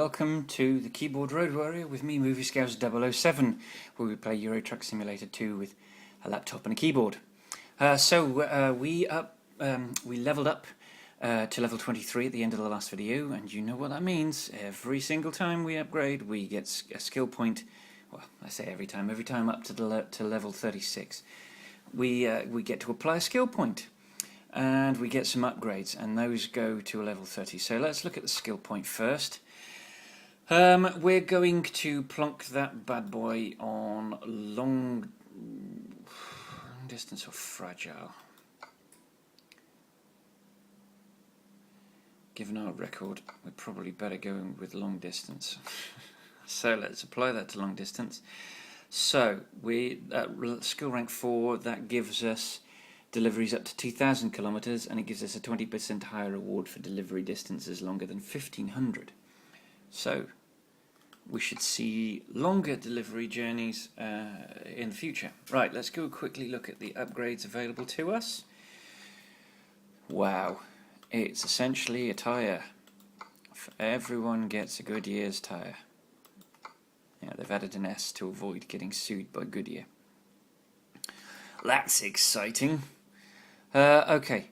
welcome to the Keyboard Road Warrior with me, Movie Scouts 007, where we play Euro Truck Simulator 2 with a laptop and a keyboard. We leveled up to level 23 at the end of the last video, and you know what that means. Every single time we upgrade, we get a skill point. Well, I say every time up to level 36, we get to apply a skill point. And we get some upgrades, and those go to a level 30. So let's look at the skill point first. We're going to plonk that bad boy on long distance or fragile. Given our record, we're probably better going with long distance. So let's apply that to long distance. So we skill rank 4, that gives us deliveries up to 2,000 kilometers, and it gives us a 20% higher reward for delivery distances longer than 1,500. So we should see longer delivery journeys in the future. Right, let's go quickly look at the upgrades available to us. Wow, it's essentially a tyre. Everyone gets a Goodyear's tyre. Yeah, they've added an S to avoid getting sued by Goodyear. That's exciting. Okay,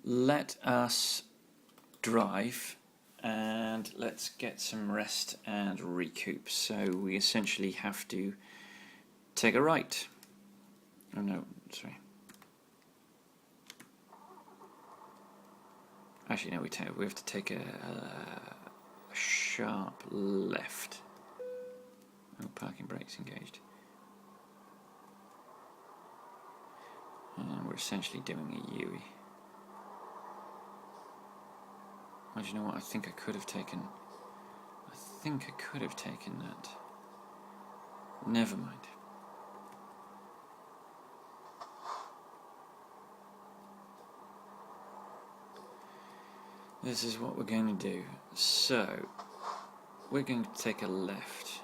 let us drive and let's get some rest and recoup. So we essentially have to take a right. Oh no, sorry. Actually no, we have to take a sharp left. Oh, parking brakes engaged. And we're essentially doing a Yui. Oh, do you know what? I think I could have taken that. Never mind. This is what we're going to do. So, we're going to take a left.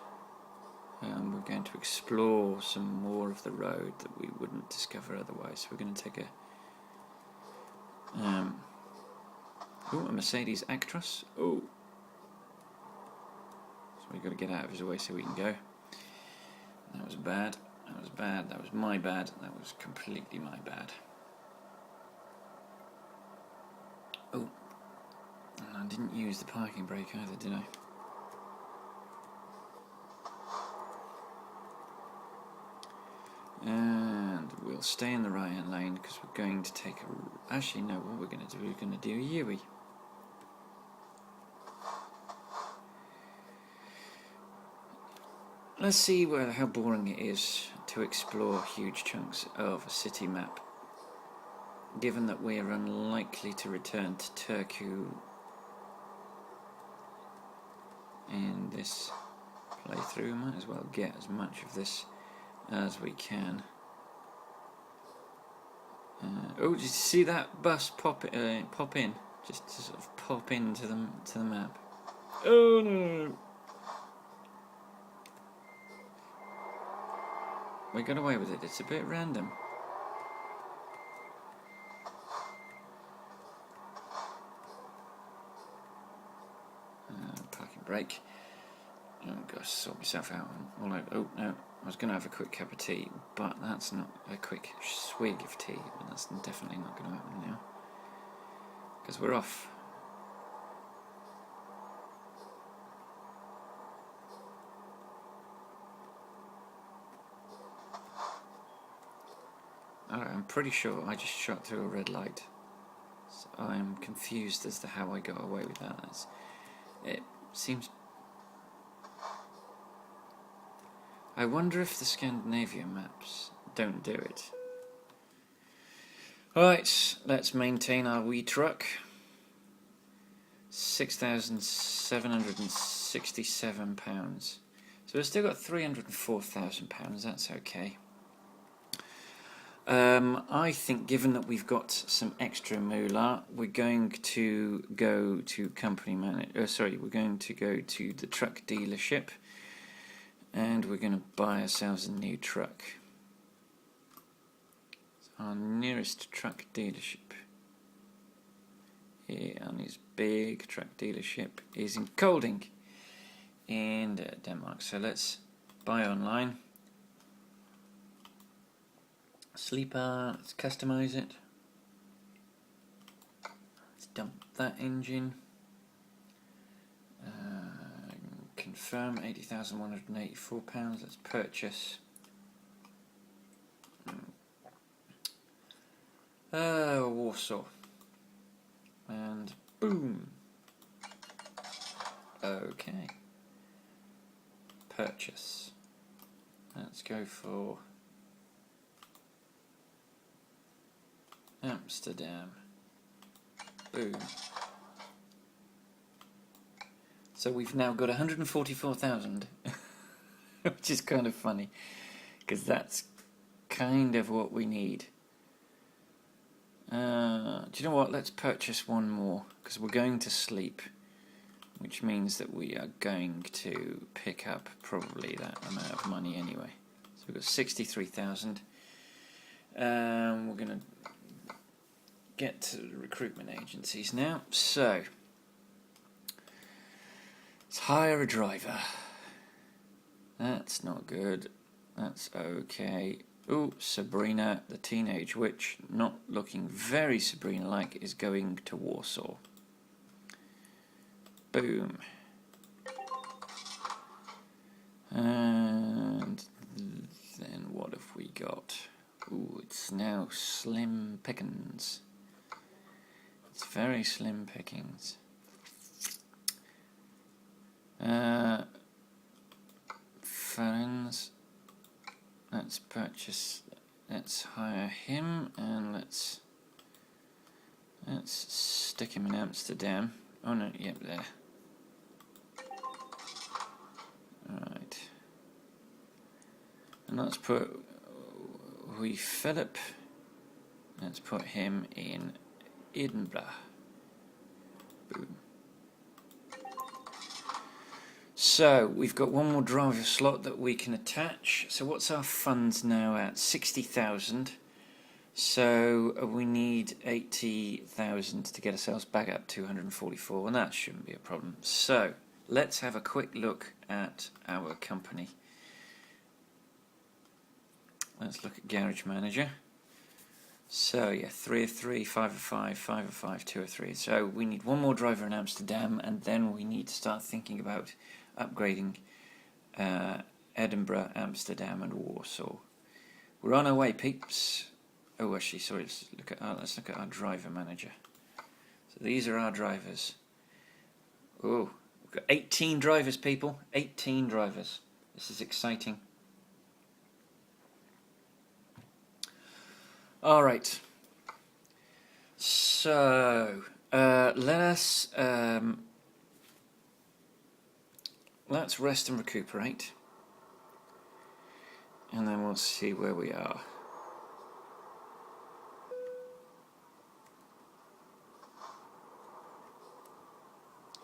We're going to explore some more of the road that we wouldn't discover otherwise. We're going to take a Mercedes Actros. Oh, so we've got to get out of his way so we can go. That was bad. That was bad. That was my bad. That was completely my bad. Oh, and I didn't use the parking brake either, did I? And we'll stay in the right-hand lane because we're going to take a... Actually, no, what we're going to do, we're going to do a Yui. Let's see how boring it is to explore huge chunks of a city map, given that we are unlikely to return to Turku in this playthrough. We might as well get as much of this as we can. Oh, did you see that bus pop in? Just to sort of pop into the map. Oh no! We got away with it. It's a bit random. Parking brake. Oh gosh, sort myself out. Oh no, I was going to have a quick cup of tea, but that's not a quick swig of tea, but that's definitely not going to happen now, because we're off. Alright, I'm pretty sure I just shot through a red light, so I'm confused as to how I got away with that. It seems... I wonder if the Scandinavian maps don't do it. Alright, let's maintain our wee truck. £6,767. So we've still got £304,000, that's okay. I think given that we've got some extra moolah, we're going to go to we're going to go to the truck dealership. And we're going to buy ourselves a new truck. So our nearest truck dealership here on his big truck dealership is in Kolding in Denmark. So let's buy online. Sleeper, let's customize it. Let's dump that engine. Confirm £80,184. Let's purchase. Warsaw. And boom. Okay. Purchase. Let's go for Amsterdam. Boom. So we've now got 144,000, which is kind of funny, because that's kind of what we need. Do you know what? Let's purchase one more, because we're going to sleep, which means that we are going to pick up probably that amount of money anyway. So we've got 63,000. We're going to get to the recruitment agencies now. So let's hire a driver. That's not good. That's okay. Ooh, Sabrina, the teenage witch, not looking very Sabrina-like, is going to Warsaw. Boom. And then what have we got? Ooh, it's now slim pickings. It's very slim pickings. Friends. Let's purchase. Let's hire him, and let's stick him in Amsterdam. Oh no, yep, there. Alright. And let's put Philip. Let's put him in Edinburgh. Boom. So we've got one more driver slot that we can attach. So what's our funds now at? 60,000. So we need 80,000 to get ourselves back up to 144, and that shouldn't be a problem. So let's have a quick look at our company. Let's look at Garage Manager. So yeah, 3 of 3, 5 of 5, 5 of 5, 2 of 3. So we need one more driver in Amsterdam, and then we need to start thinking about upgrading Edinburgh, Amsterdam, and Warsaw. We're on our way, peeps. Oh, actually, sorry. Let's look at our driver manager. So these are our drivers. Oh, we've got 18 drivers, people. 18 drivers. This is exciting. All right. So let's rest and recuperate, and then we'll see where we are.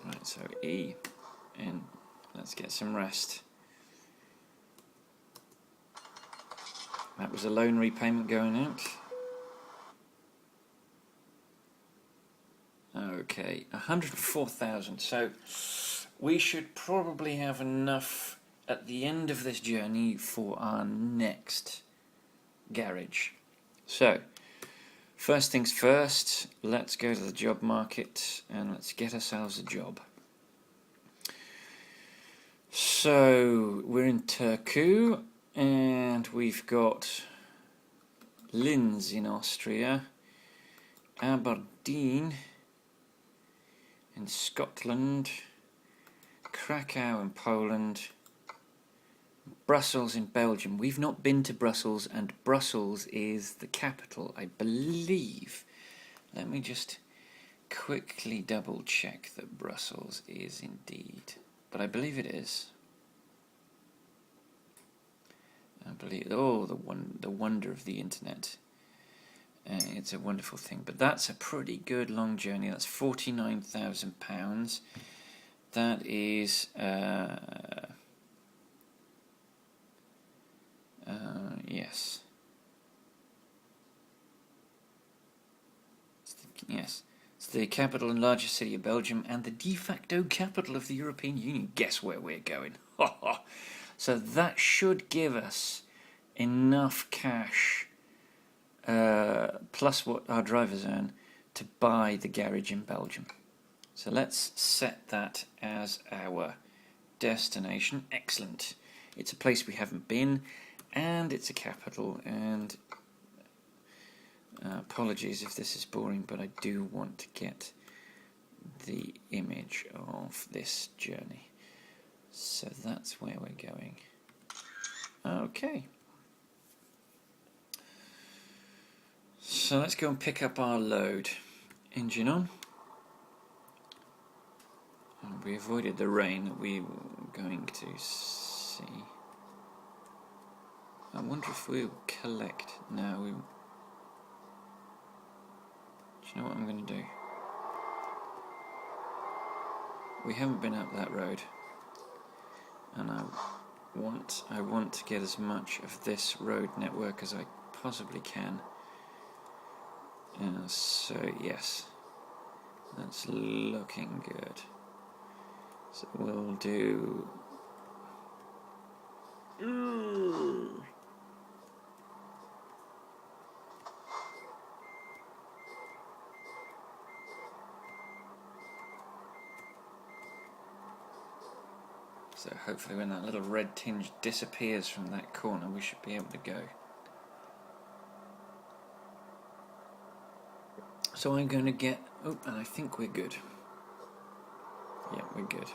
Right, so E, and let's get some rest. That was a loan repayment going out. Okay, 104,000. So we should probably have enough at the end of this journey for our next garage. So first things first, let's go to the job market and let's get ourselves a job. So we're in Turku, and we've got Linz in Austria, Aberdeen in Scotland, Krakow in Poland, Brussels in Belgium. We've not been to Brussels, and Brussels is the capital, I believe. Let me just quickly double check that Brussels is indeed, but I believe it is. I believe, oh, the wonder of the internet. It's a wonderful thing, but that's a pretty good long journey. That's £49,000. That is yes. Yes, it's the capital and largest city of Belgium and the de facto capital of the European Union. Guess where we're going? So that should give us enough cash, plus what our drivers earn, to buy the garage in Belgium. So let's set that as our destination. Excellent. It's a place we haven't been, and it's a capital, and apologies if this is boring, but I do want to get the image of this journey. So that's where we're going. Okay. So let's go and pick up our load. Engine on. And we avoided the rain that we were going to see. I wonder if we'll collect. No, we... Do you know what I'm going to do? We haven't been up that road, and I want to get as much of this road network as I possibly can. So yes, that's looking good. So we'll do... So hopefully when that little red tinge disappears from that corner, we should be able to go. So I'm going to get... Oh, and I think we're good. Yeah, we're good.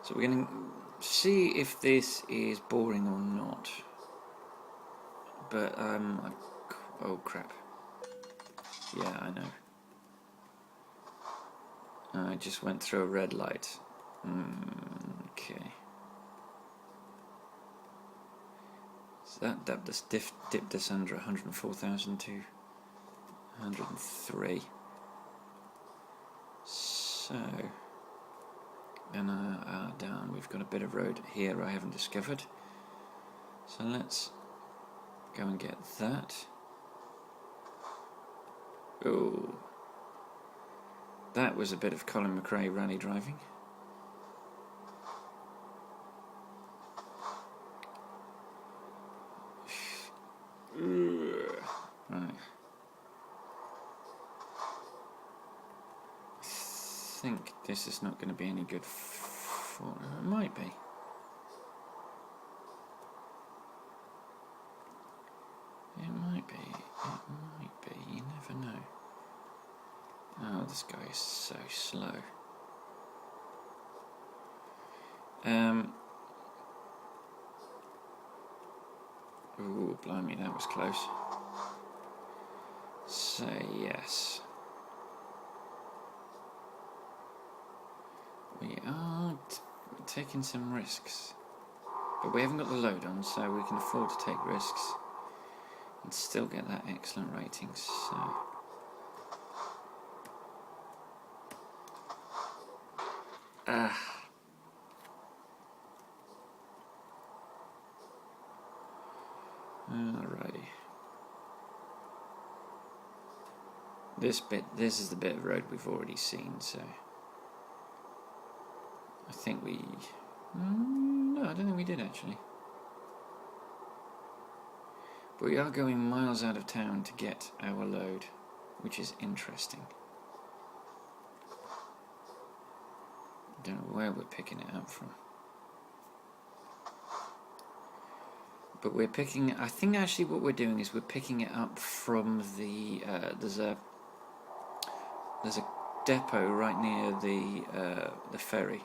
So we're going to see if this is boring or not. But, oh crap. Yeah, I know. I just went through a red light. Okay. So that dipped us under 104,000 to 103. So, then down, we've got a bit of road here I haven't discovered. So let's go and get that. Oh, that was a bit of Colin McRae rally driving. Right. I think this is not going to be any good for... It might be. It might be. It might be. You never know. Oh, this guy is so slow. Ooh, blimey, that was close. So, yes. We are taking some risks. But we haven't got the load on, so we can afford to take risks and still get that excellent rating. So... Alrighty. This is the bit of road we've already seen, so I think we... no, I don't think we did actually. But we are going miles out of town to get our load, which is interesting. Don't know where we're picking it up from. But we're picking... I think actually what we're doing is we're picking it up from the... there's a depot right near the ferry.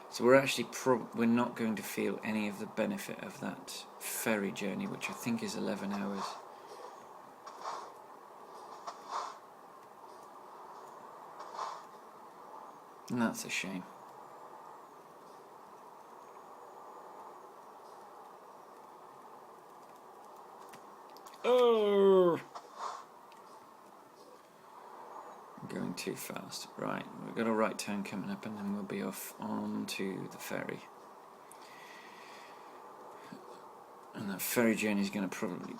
So we're actually we're not going to feel any of the benefit of that ferry journey, which I think is 11 hours. And that's a shame. Oh! I'm going too fast. Right, we've got a right turn coming up and then we'll be off onto the ferry. And that ferry journey is going to probably...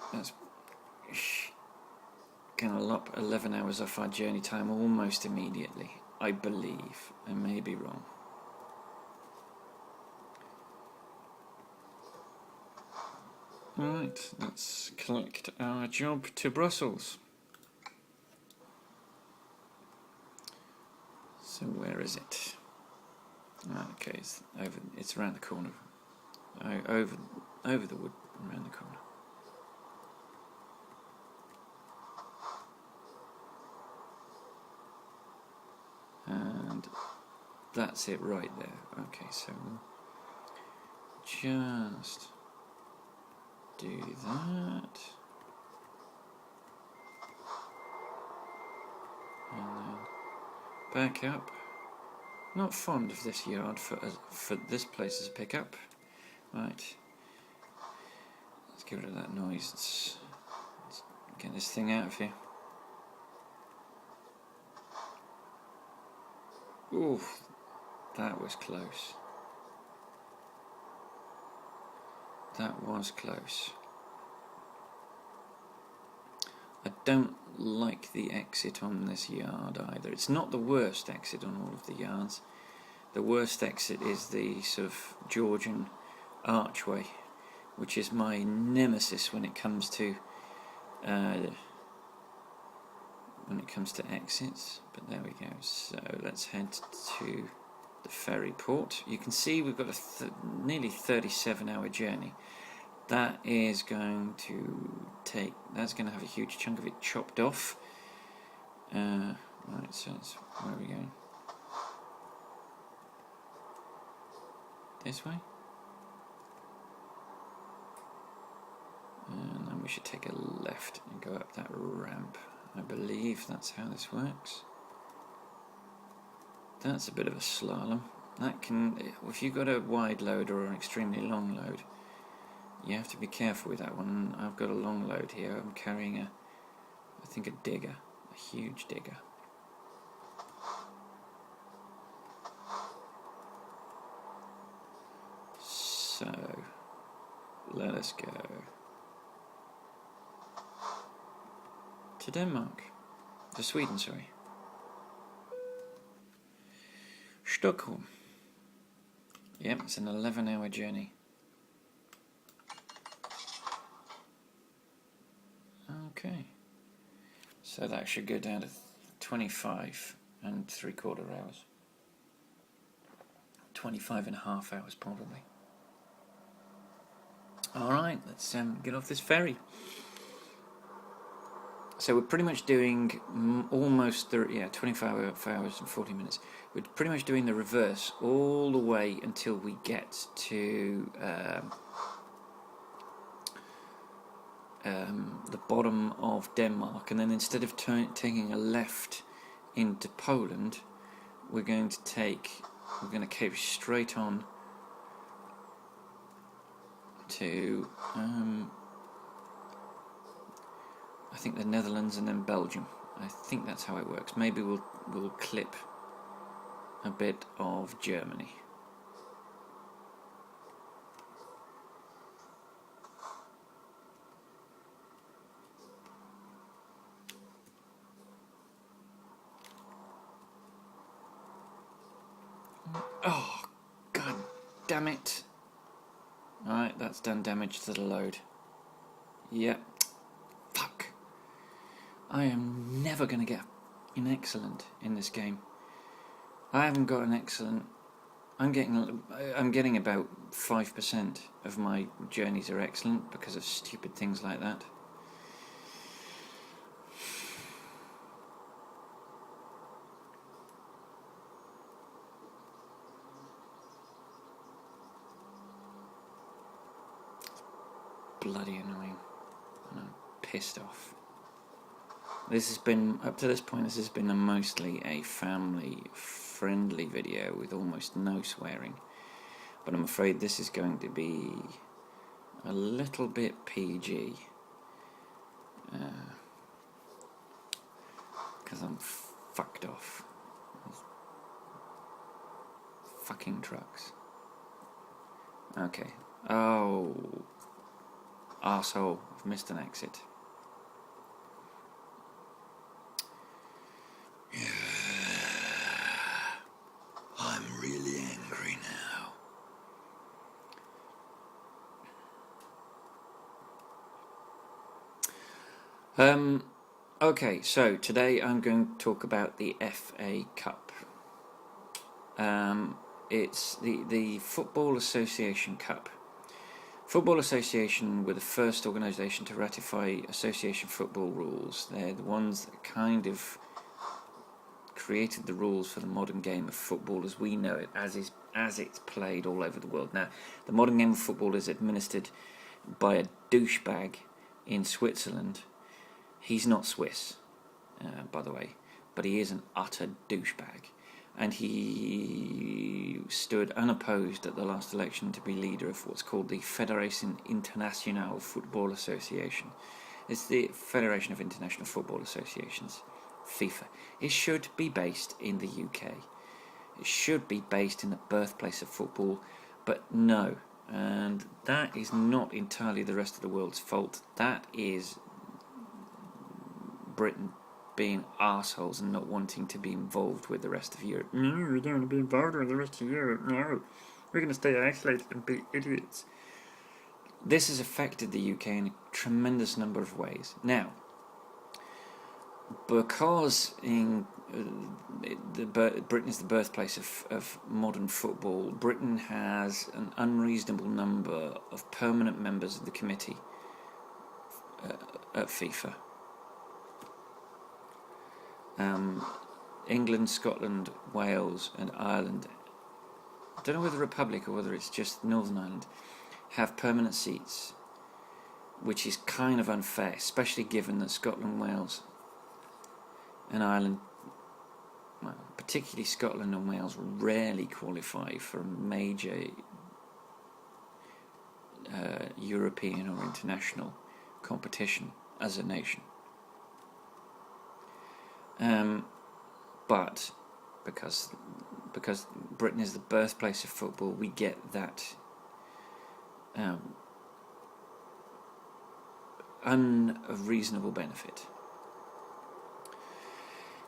going to lop 11 hours off our journey time almost immediately, I believe. I may be wrong. Right, let's collect our job to Brussels. So where is it? Okay, it's around the corner. Over the wood, around the corner. And that's it right there. Okay, so we'll just do that. And then back up. Not fond of this yard for this place as a pickup. Right. Let's get rid of that noise. Let's get this thing out of here. Ooh, that was close. That was close. I don't like the exit on this yard either. It's not the worst exit on all of the yards. The worst exit is the sort of Georgian archway, which is my nemesis when it comes to exits. But there we go. So let's head to the ferry port. You can see we've got a nearly 37-hour journey. That is going to that's going to have a huge chunk of it chopped off. Right, so where are we going? This way? And then we should take a left and go up that ramp. I believe that's how this works. That's a bit of a slalom. That can, if you've got a wide load or an extremely long load, you have to be careful with that one. I've got a long load here. I'm carrying I think a digger, a huge digger. So, let us go to Denmark, to Sweden, sorry. Stockholm. Yep, it's an 11-hour journey. Okay, so that should go down to 25 and 3/4 hours. 25 and a half hours probably. Alright, let's get off this ferry. So we're pretty much doing almost 25 hours and 40 minutes. We're pretty much doing the reverse all the way until we get to the bottom of Denmark, and then instead of taking a left into Poland, we're going to carry straight on to I think the Netherlands and then Belgium. I think that's how it works. Maybe we'll clip a bit of Germany. Oh, god damn it. Alright, that's done damage to the load. Yep. Fuck. I am never going to get an excellent in this game. I haven't got an excellent. I'm getting about 5% of my journeys are excellent because of stupid things like that. Bloody annoying, and I'm pissed off. This has been, up to this point, this has been mostly a family-friendly video with almost no swearing, but I'm afraid this is going to be a little bit PG, because I'm fucked off. Fucking trucks. Okay. Oh, arsehole, I've missed an exit. Okay, so today I'm going to talk about the FA Cup. It's the Football Association Cup. Football Association were the first organisation to ratify association football rules. They're the ones that kind of created the rules for the modern game of football as we know it, as it's played all over the world. Now, the modern game of football is administered by a douchebag in Switzerland. He's not Swiss, by the way, but he is an utter douchebag. And he stood unopposed at the last election to be leader of what's called the Fédération Internationale Football Association. It's the Federation of International Football Associations, FIFA. It should be based in the UK. It should be based in the birthplace of football, but no. And that is not entirely the rest of the world's fault. That is Britain being arseholes and not wanting to be involved with the rest of Europe. No, we don't want to be involved with the rest of Europe. No, we're going to stay isolated and be idiots. This has affected the UK in a tremendous number of ways. Now, because Britain is the birthplace of modern football, Britain has an unreasonable number of permanent members of the committee at FIFA. England, Scotland, Wales and Ireland, I don't know whether Republic or whether it's just Northern Ireland, have permanent seats, which is kind of unfair, especially given that Scotland, Wales and Ireland, well, particularly Scotland and Wales, rarely qualify for a major European or international competition as a nation. But because Britain is the birthplace of football, we get that unreasonable benefit.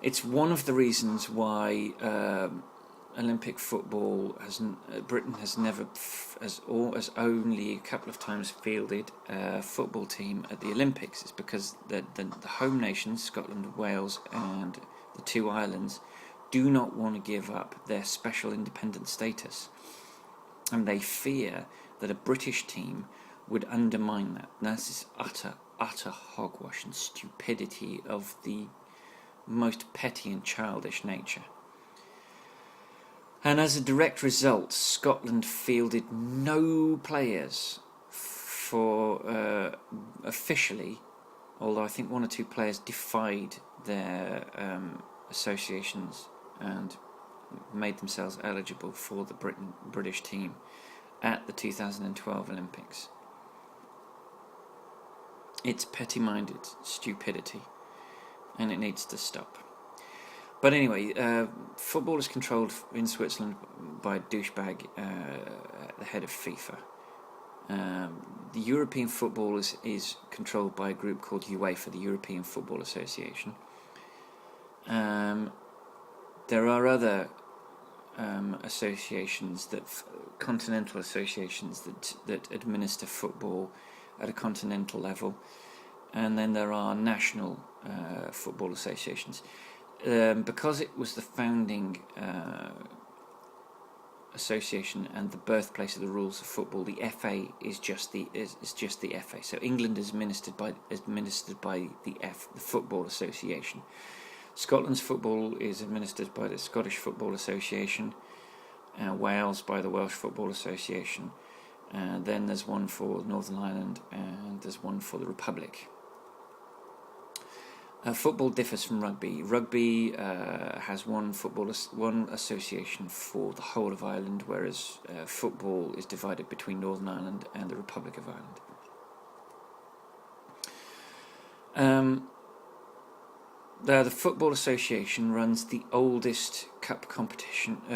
It's one of the reasons why Olympic football Britain has only a couple of times fielded a football team at the Olympics. It's because the home nations, Scotland, Wales and the two islands, do not want to give up their special independent status, and they fear that a British team would undermine that. And this is utter hogwash and stupidity of the most petty and childish nature. And as a direct result, Scotland fielded no players for officially, although I think one or two players defied their associations and made themselves eligible for the British team at the 2012 Olympics. It's petty-minded stupidity, and it needs to stop. But anyway, football is controlled in Switzerland by a douchebag at the head of FIFA. The European football is controlled by a group called UEFA, the European Football Association. There are other associations, continental associations that administer football at a continental level, and then there are national football associations. Because it was the founding association and the birthplace of the rules of football, the FA is just the FA. So England is administered by the Football Association. Scotland's football is administered by the Scottish Football Association. Wales by the Welsh Football Association. Then there's one for Northern Ireland, and there's one for the Republic. Football differs from rugby. Rugby has one association for the whole of Ireland, whereas football is divided between Northern Ireland and the Republic of Ireland. The Football Association runs the oldest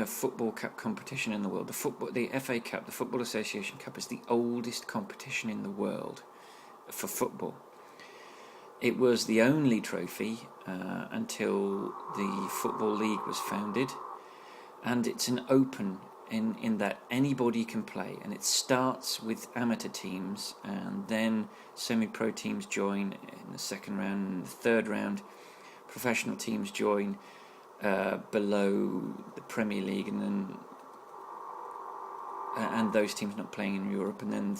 football cup competition in the world. The FA Cup, the Football Association Cup, is the oldest competition in the world for football. It was the only trophy until the Football League was founded, and it's an open in that anybody can play, and it starts with amateur teams, and then semi-pro teams join in the second round, and the third round professional teams join below the Premier League, and then and those teams not playing in Europe, and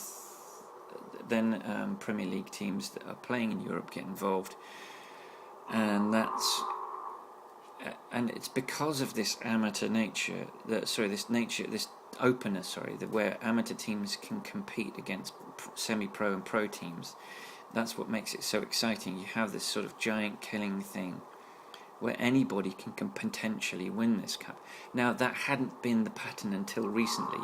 then Premier League teams that are playing in Europe get involved, and it's because of this amateur nature, this openness, where amateur teams can compete against semi-pro and pro teams. That's what makes it so exciting. You have this sort of giant killing thing where anybody can potentially win this cup. Now, that hadn't been the pattern until recently,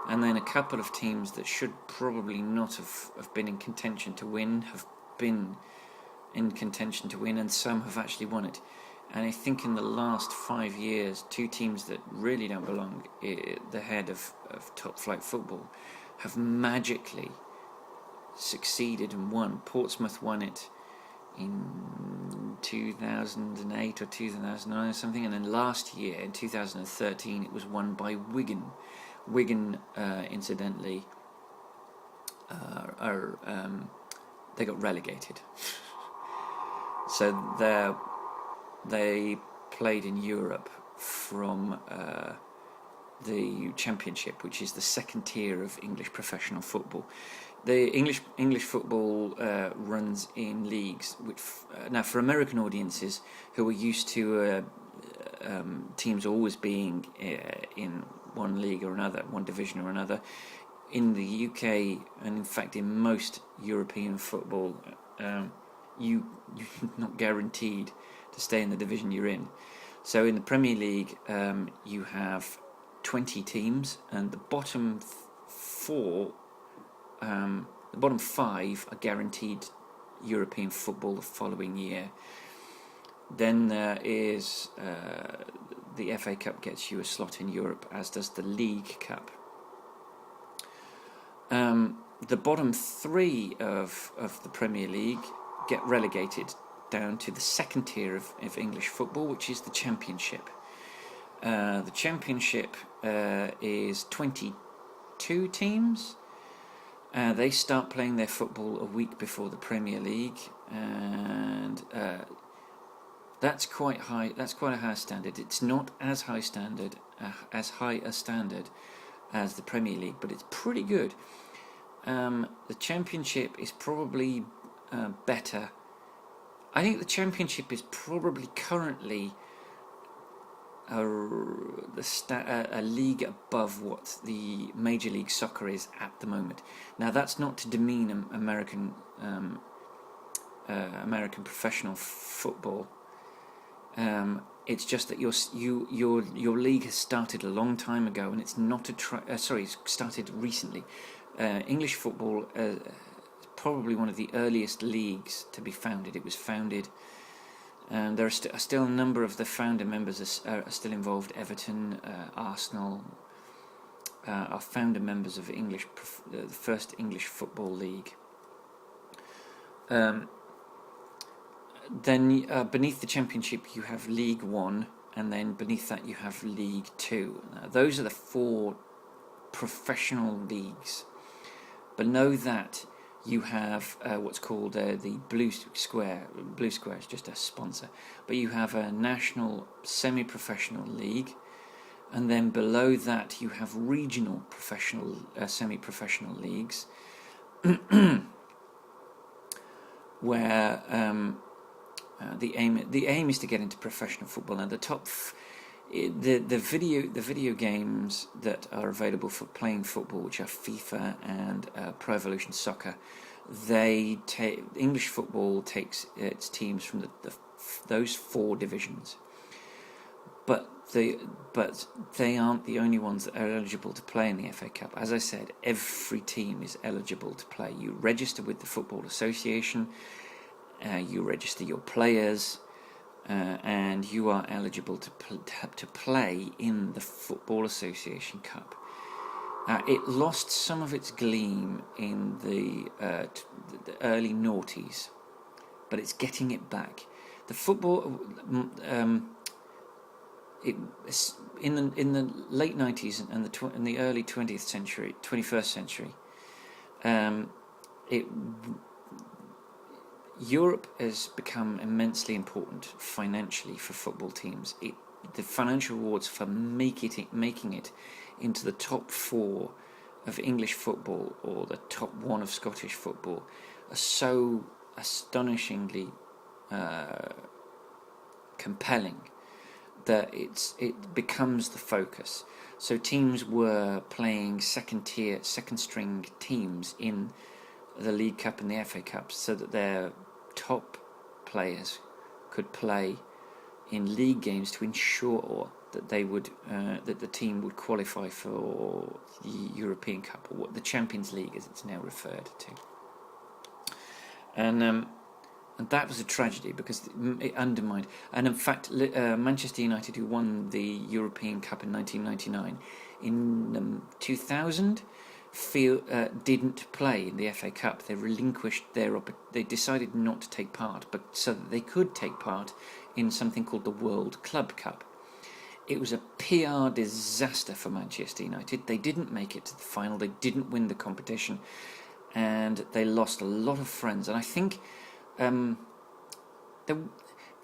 and then a couple of teams that should probably not have been in contention to win have been in contention to win, and some have actually won it. And I think in the last 5 years, two teams that really don't belong at the head of top flight football have magically succeeded and won. Portsmouth won it in 2008 or 2009 or something, and then last year in 2013 it was won by Wigan. Wigan, incidentally, they got relegated. So they played in Europe from the Championship, which is the second tier of English professional football. The English football runs in leagues, which now for American audiences who are used to teams always being in one league or another, one division or another, in the UK and in fact in most European football, you're not guaranteed to stay in the division you're in. So in the Premier League, you have 20 teams, and the bottom the bottom 5 are guaranteed European football the following year. Then there is the FA Cup gets you a slot in Europe, as does the League Cup. The bottom 3 of the Premier League get relegated down to the second tier of English football, which is the Championship. The Championship is 22 teams. They start playing their football a week before the Premier League, and that's quite high. That's quite a high standard. It's not as high a standard as the Premier League, but it's pretty good. The Championship is probably better. I think the Championship is probably currently a league above what the Major League Soccer is at the moment. Now, that's not to demean American professional football. It's just that your league has started a long time ago, and it's not it's started recently. English football is probably one of the earliest leagues to be founded. It was founded. There are still a number of the founder members are still involved. Everton, Arsenal are founder members of the first English Football League. Then beneath the Championship you have League One, and then beneath that you have League Two. Now, those are the 4 professional leagues. Below that you have what's called the Blue Square. Blue Square is just a sponsor. But you have a national semi-professional league, and then below that you have regional professional semi-professional leagues, where the aim is to get into professional football. And the top the video games that are available for playing football, which are FIFA and Pro Evolution Soccer, English football takes its teams from those 4 divisions, but they aren't the only ones that are eligible to play in the FA Cup. As I said, every team is eligible to play. You register with the Football Association, you register your players, and you are eligible to play in the Football Association Cup. It lost some of its gleam in the early noughties, but it's getting it back. The football, it in the late 90s and in the early 21st century, it Europe has become immensely important financially for football teams. The financial rewards for making it into the top 4 of English football or the top 1 of Scottish football are so astonishingly compelling that it becomes the focus. So teams were playing second string teams in the League Cup and the FA Cup, so that their top players could play in league games to ensure that they would that the team would qualify for the European Cup, or what the Champions League as it's now referred to. And that was a tragedy because it undermined. And in fact, Manchester United, who won the European Cup in 1999, in 2000, didn't play in the FA Cup. They relinquished they decided not to take part, but so that they could take part in something called the World Club Cup. It was a PR disaster for Manchester United. They didn't make it to the final. They didn't win the competition, and they lost a lot of friends. And I think there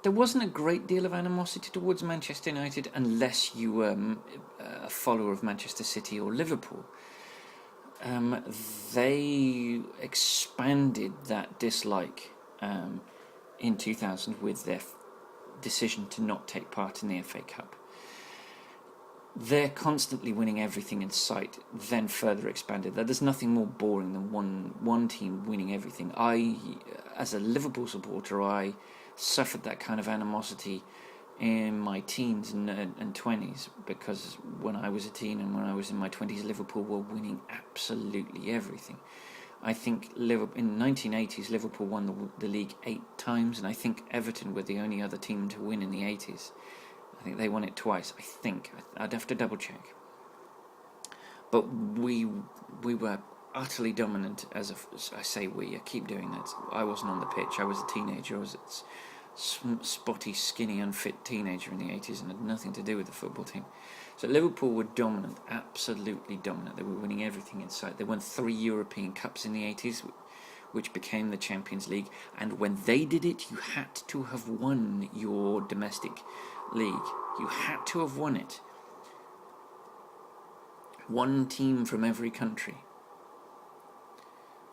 wasn't a great deal of animosity towards Manchester United unless you were a follower of Manchester City or Liverpool. They expanded that dislike in 2000 with their decision to not take part in the FA Cup. They're constantly winning everything in sight, then further expanded that. There's nothing more boring than one team winning everything. As a Liverpool supporter, I suffered that kind of animosity in my teens and 20s, because when I was a teen and when I was in my 20s, Liverpool were winning absolutely everything. I think in the 1980s, Liverpool won the league 8 times, and I think Everton were the only other team to win in the 80s. I think they won it twice. I think I'd have to double check, but we were utterly dominant. I keep doing that. I wasn't on the pitch. I was a teenager. I was a spotty, skinny, unfit teenager in the 80s, and had nothing to do with the football team. So Liverpool were dominant, absolutely dominant. They were winning everything in sight. They won 3 European Cups in the 80s, which became the Champions League. And when they did it, you had to have won your domestic league. You had to have won it. One team from every country.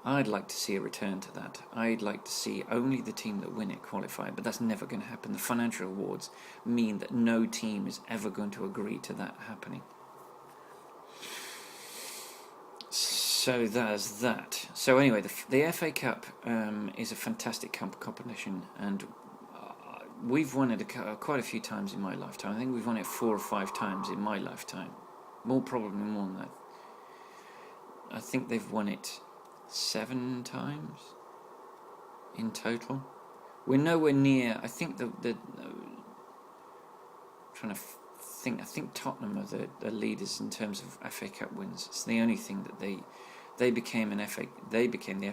I'd like to see a return to that. I'd like to see only the team that win it qualify, but that's never going to happen. The financial rewards mean that no team is ever going to agree to that happening. So there's that. So anyway, the FA Cup is a fantastic competition, and we've won it quite a few times in my lifetime. I think we've won it 4 or 5 times in my lifetime. Probably more than that. I think they've won it 7 times in total. We're nowhere near. I think trying to think. I think Tottenham are the leaders in terms of FA Cup wins. It's the only thing that they became the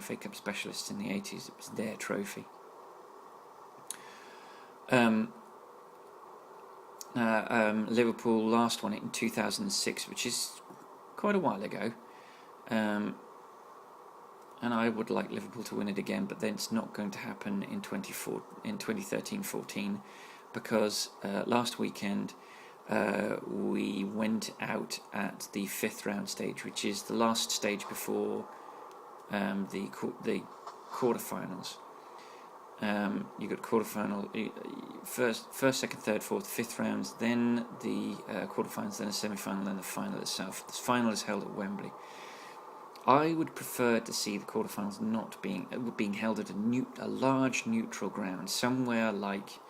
FA Cup specialists in the 80s. It was their trophy. Liverpool last won it in 2006, which is quite a while ago. And I would like Liverpool to win it again, but then it's not going to happen in 2013-14, because last weekend we went out at the 5th round stage, which is the last stage before the quarterfinals. You got quarterfinal, first, second, third, fourth, 5th rounds, then the quarterfinals, then a semi-final, then the final itself. The final is held at Wembley. I would prefer to see the quarterfinals not being held at a large neutral ground, somewhere like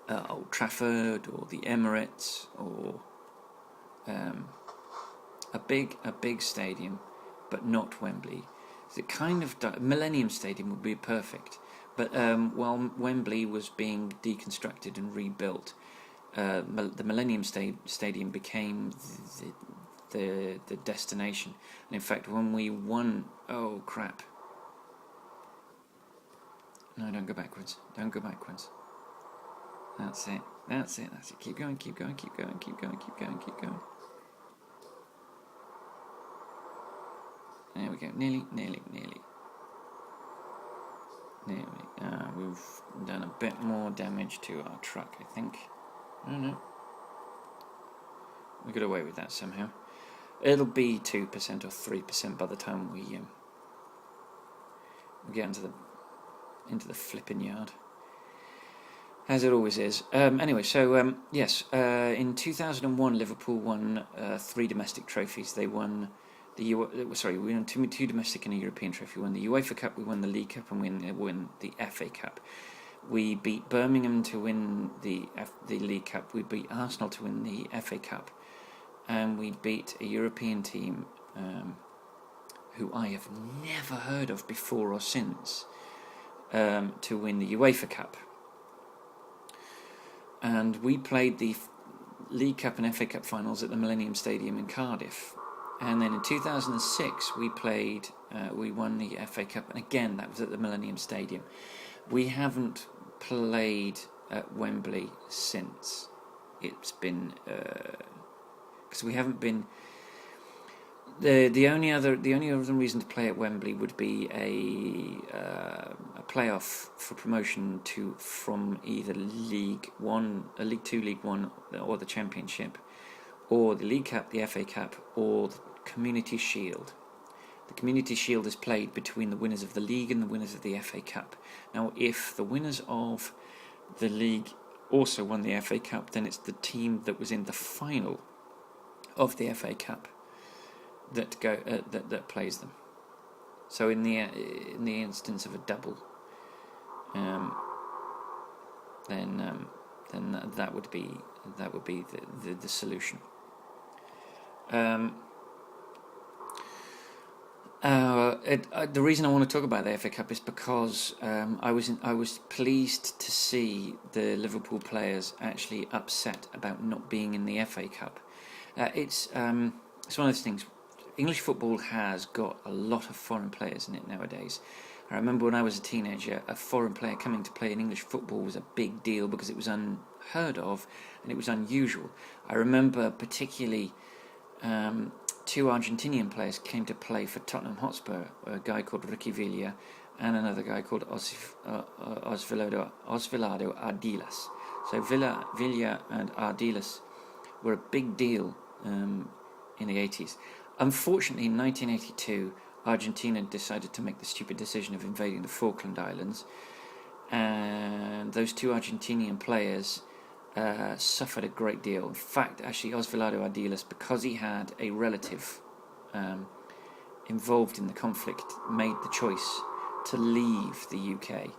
Old Trafford or the Emirates, or a big stadium, but not Wembley. The kind of Millennium Stadium would be perfect, but while Wembley was being deconstructed and rebuilt, the Millennium Stadium became the destination. And in fact, when we won, no, don't go backwards. That's it. That's it. That's it. Keep going. Keep going. Keep going. Keep going. Keep going. Keep going. There we go. Nearly. Nearly. Nearly. Nearly. We've done a bit more damage to our truck, I think. I don't know. We got away with that somehow. It'll be 2% or 3% by the time we get into the flipping yard, as it always is. Anyway, so yes, in 2001, Liverpool won 3 domestic trophies. They won we won two domestic and a European trophy. We won the UEFA Cup, we won the League Cup, and we won the FA Cup. We beat Birmingham to win the League Cup. We beat Arsenal to win the FA Cup, and we beat a European team who I have never heard of before or since, to win the UEFA Cup. And we played the League Cup and FA Cup finals at the Millennium Stadium in Cardiff. And then in 2006 we won the FA Cup, and again that was at the Millennium Stadium. We haven't played at Wembley since. It's been because we haven't been. The only other reason to play at Wembley would be a playoff for promotion from either League 1, a League 2, League 1, or the Championship, or the League Cup, the FA Cup, or the Community Shield. The Community Shield is played between the winners of the League and the winners of the FA Cup. Now, if the winners of the League also won the FA Cup, then it's the team that was in the final of the FA Cup that plays them. So in the instance of a double, then that would be the solution. The reason I want to talk about the FA Cup is because I was pleased to see the Liverpool players actually upset about not being in the FA Cup. It's one of those things. English football has got a lot of foreign players in it nowadays. I remember when I was a teenager, a foreign player coming to play in English football was a big deal because it was unheard of and it was unusual. I remember particularly 2 Argentinian players came to play for Tottenham Hotspur, a guy called Ricky Villa and another guy called Osvaldo Ardiles. So Villa and Ardiles were a big deal in the 80s. Unfortunately, in 1982, Argentina decided to make the stupid decision of invading the Falkland Islands, and those 2 Argentinian players suffered a great deal. In fact, actually, Osvaldo Ardiles, because he had a relative involved in the conflict, made the choice to leave the UK.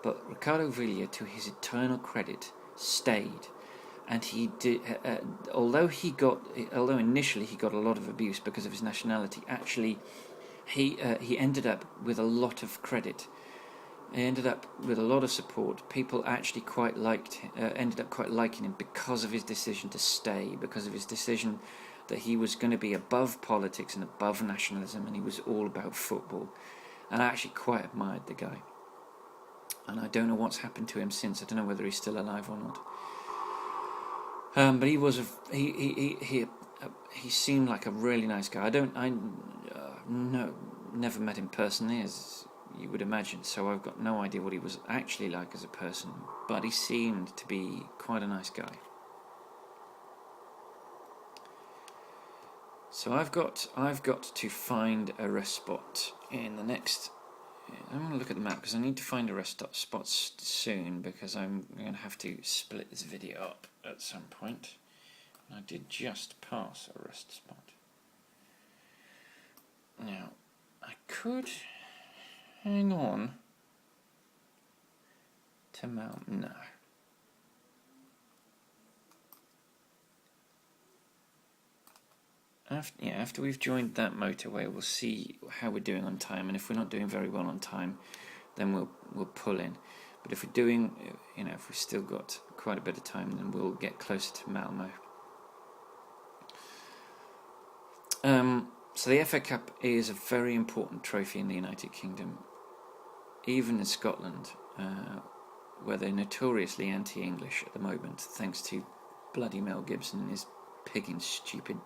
But Ricardo Villa, to his eternal credit, stayed. And he did, although initially he got a lot of abuse because of his nationality, actually he ended up with a lot of credit. He ended up with a lot of support. People actually ended up quite liking him because of his decision to stay, because of his decision that he was going to be above politics and above nationalism, and he was all about football. And I actually quite admired the guy. And I don't know what's happened to him since. I don't know whether he's still alive or not. But he was he seemed like a really nice guy. Never met him personally, as you would imagine, so I've got no idea what he was actually like as a person, but he seemed to be quite a nice guy. So I've got to find a rest spot in the next. I'm going to look at the map because I need to find a rest spot soon, because I'm going to have to split this video up at some point. And I did just pass a rest spot. Now, I could hang on to Mount. No. After we've joined that motorway, we'll see how we're doing on time, and if we're not doing very well on time, then we'll pull in. But if we're doing, if we've still got quite a bit of time, then we'll get closer to Malmo. So the FA Cup is a very important trophy in the United Kingdom. Even in Scotland, where they're notoriously anti-English at the moment, thanks to bloody Mel Gibson and his pigging stupid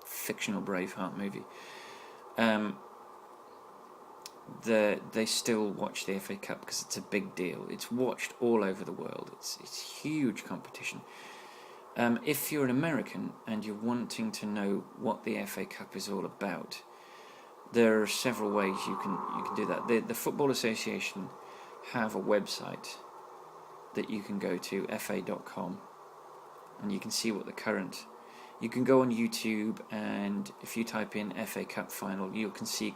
fictional Braveheart movie. They still watch the FA Cup because it's a big deal. It's watched all over the world. It's huge competition. If you're an American and you're wanting to know what the FA Cup is all about, there are several ways you can do that. The Football Association have a website that you can go to, fa.com, and you can see what the current. You can go on YouTube, and if you type in FA Cup final, you can see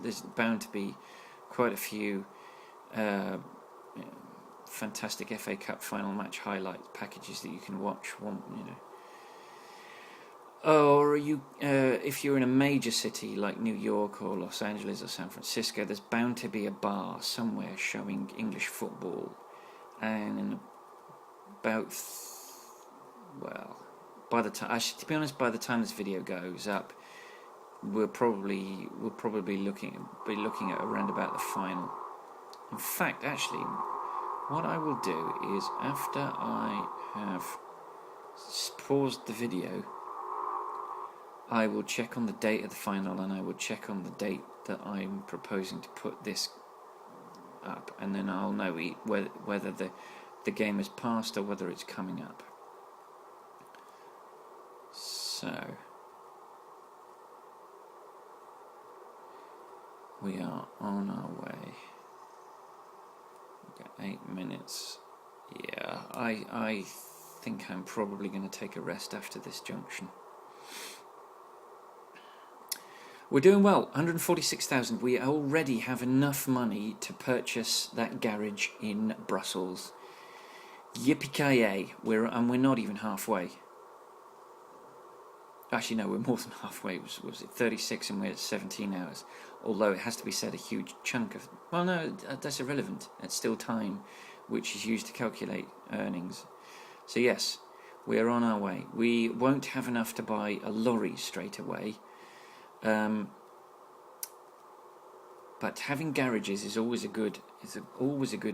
there's bound to be quite a few fantastic FA Cup final match highlight packages that you can watch. Or if you're in a major city like New York or Los Angeles or San Francisco, there's bound to be a bar somewhere showing English football. And about by the time, to be honest, by the time this video goes up, we'll probably be looking at around about the final. In fact, actually, what I will do is, after I have paused the video, I will check on the date of the final, and I will check on the date that I'm proposing to put this up, and then I'll know whether the game has passed or whether it's coming up. So we are on our way. We've got 8 minutes. Yeah, I think I'm probably going to take a rest after this junction. We're doing well, 146,000. We already have enough money to purchase that garage in Brussels. Yippee-ki-yay, we're not even halfway. Actually, no, we're more than halfway. Was it 36 and we're at 17 hours? Although it has to be said, a huge chunk of... Well, no, that's irrelevant. It's still time, which is used to calculate earnings. So yes, we're on our way. We won't have enough to buy a lorry straight away. But having garages is always a good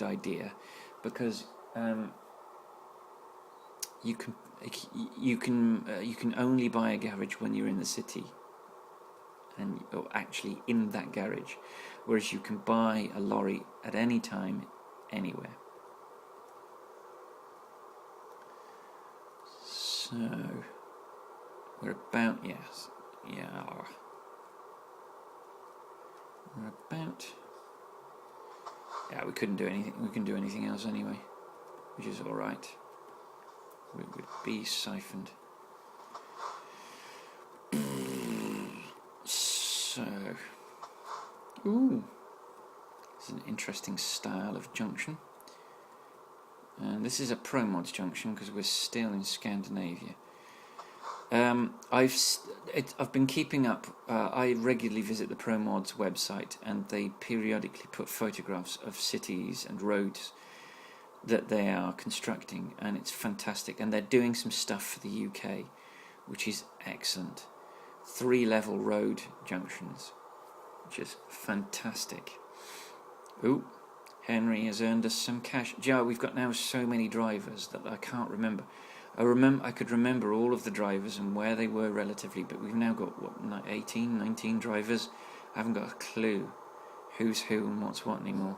idea, because you can only buy a garage when you're in the city, or actually in that garage, whereas you can buy a lorry at any time, anywhere. So we're about we couldn't do anything. We couldn't do anything else anyway, which is all right. We would be siphoned. So, this is an interesting style of junction. And this is a ProMods junction because we're still in Scandinavia. I've been keeping up. I regularly visit the ProMods website, and they periodically put photographs of cities and roads that they are constructing, and it's fantastic. And they're doing some stuff for the UK, which is excellent. 3-level road junctions, which is fantastic. Ooh, Henry has earned us some cash. Joe, we've got now so many drivers that I can't remember. I could remember all of the drivers and where they were relatively, but we've now got 18, 19 drivers. I haven't got a clue who's who and what's what anymore.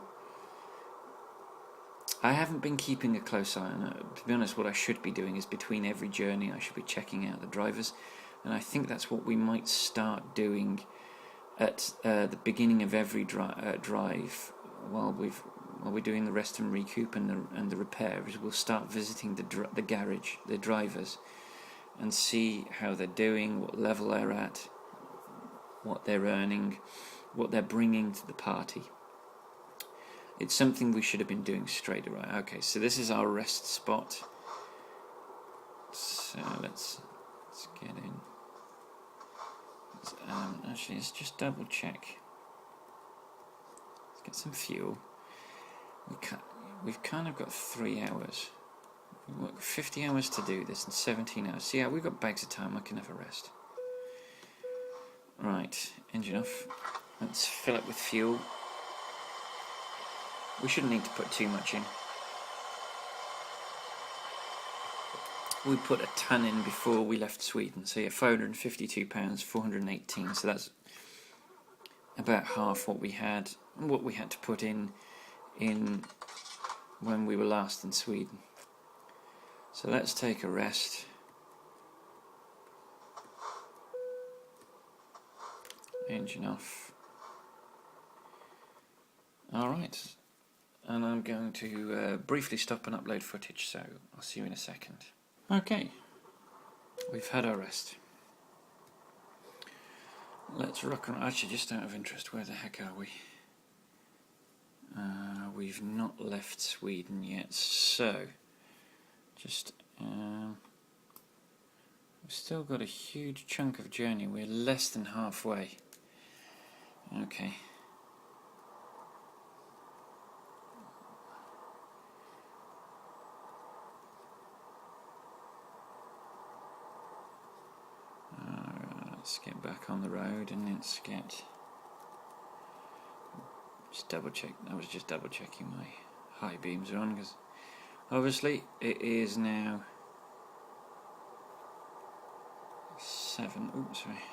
I haven't been keeping a close eye on it. To be honest, what I should be doing is between every journey I should be checking out the drivers, and I think that's what we might start doing at the beginning of every drive while we're doing the rest and recoup and the repairs. We'll start visiting the garage, the drivers, and see how they're doing, what level they're at, what they're earning, what they're bringing to the party. It's something we should have been doing straight away. Okay, so this is our rest spot. So let's get in. Actually, let's just double check. Let's get some fuel. We've kind of got 3 hours. We've got 50 hours to do this and 17 hours. So yeah, we've got bags of time. I can have a rest. Right, engine off. Let's fill it with fuel. We shouldn't need to put too much in. we put a ton in before we left Sweden. So yeah, £552, 418. So that's about half what we had to put in when we were last in Sweden. So let's take a rest. Engine off. Alright, and I'm going to briefly stop and upload footage, so I'll see you in a second. Okay, we've had our rest. Let's rock on. Actually, just out of interest, where the heck are we? We've not left Sweden yet, so just we've still got a huge chunk of journey. We're less than halfway. Okay. Let's get back on the road and let's get. Just double check. I was just double checking my high beams are on, because obviously it is now 7. Oops, sorry.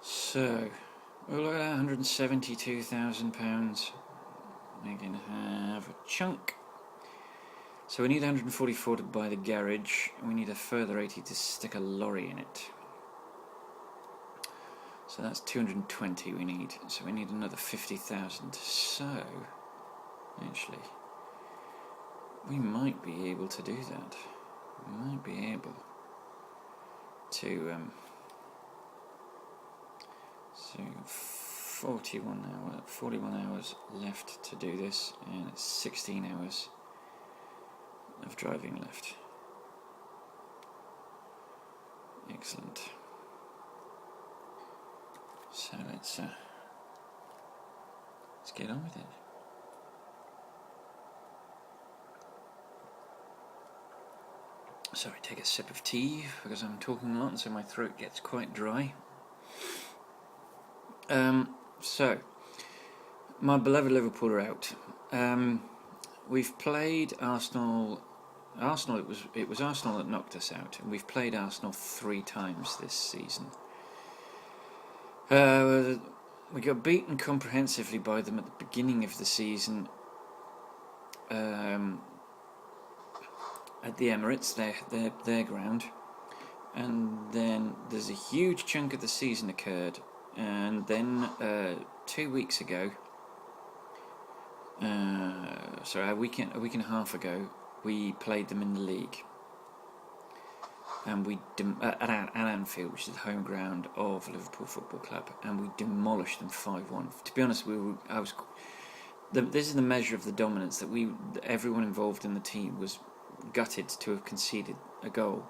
So we'll look at £172,000. We're going to have a chunk. So we need 144 to buy the garage, and we need a further 80 to stick a lorry in it. So that's 220 we need. So we need another 50,000. So actually, we might be able to do that. We might be able to. So 41 hours left to do this, and it's 16 hours of driving left. Excellent. So let's get on with it. Sorry, take a sip of tea because I'm talking a lot, and so my throat gets quite dry. So my beloved Liverpool are out. We've played Arsenal. It was Arsenal that knocked us out, and we've played Arsenal 3 times this season. We got beaten comprehensively by them at the beginning of the season at the Emirates, their ground, and then there's a huge chunk of the season occurred, and then 2 weeks ago, a week and a half ago, we played them in the league, and we at Anfield, which is the home ground of Liverpool Football Club, and we demolished them 5-1. To be honest, this is the measure of the dominance that everyone involved in the team was gutted to have conceded a goal,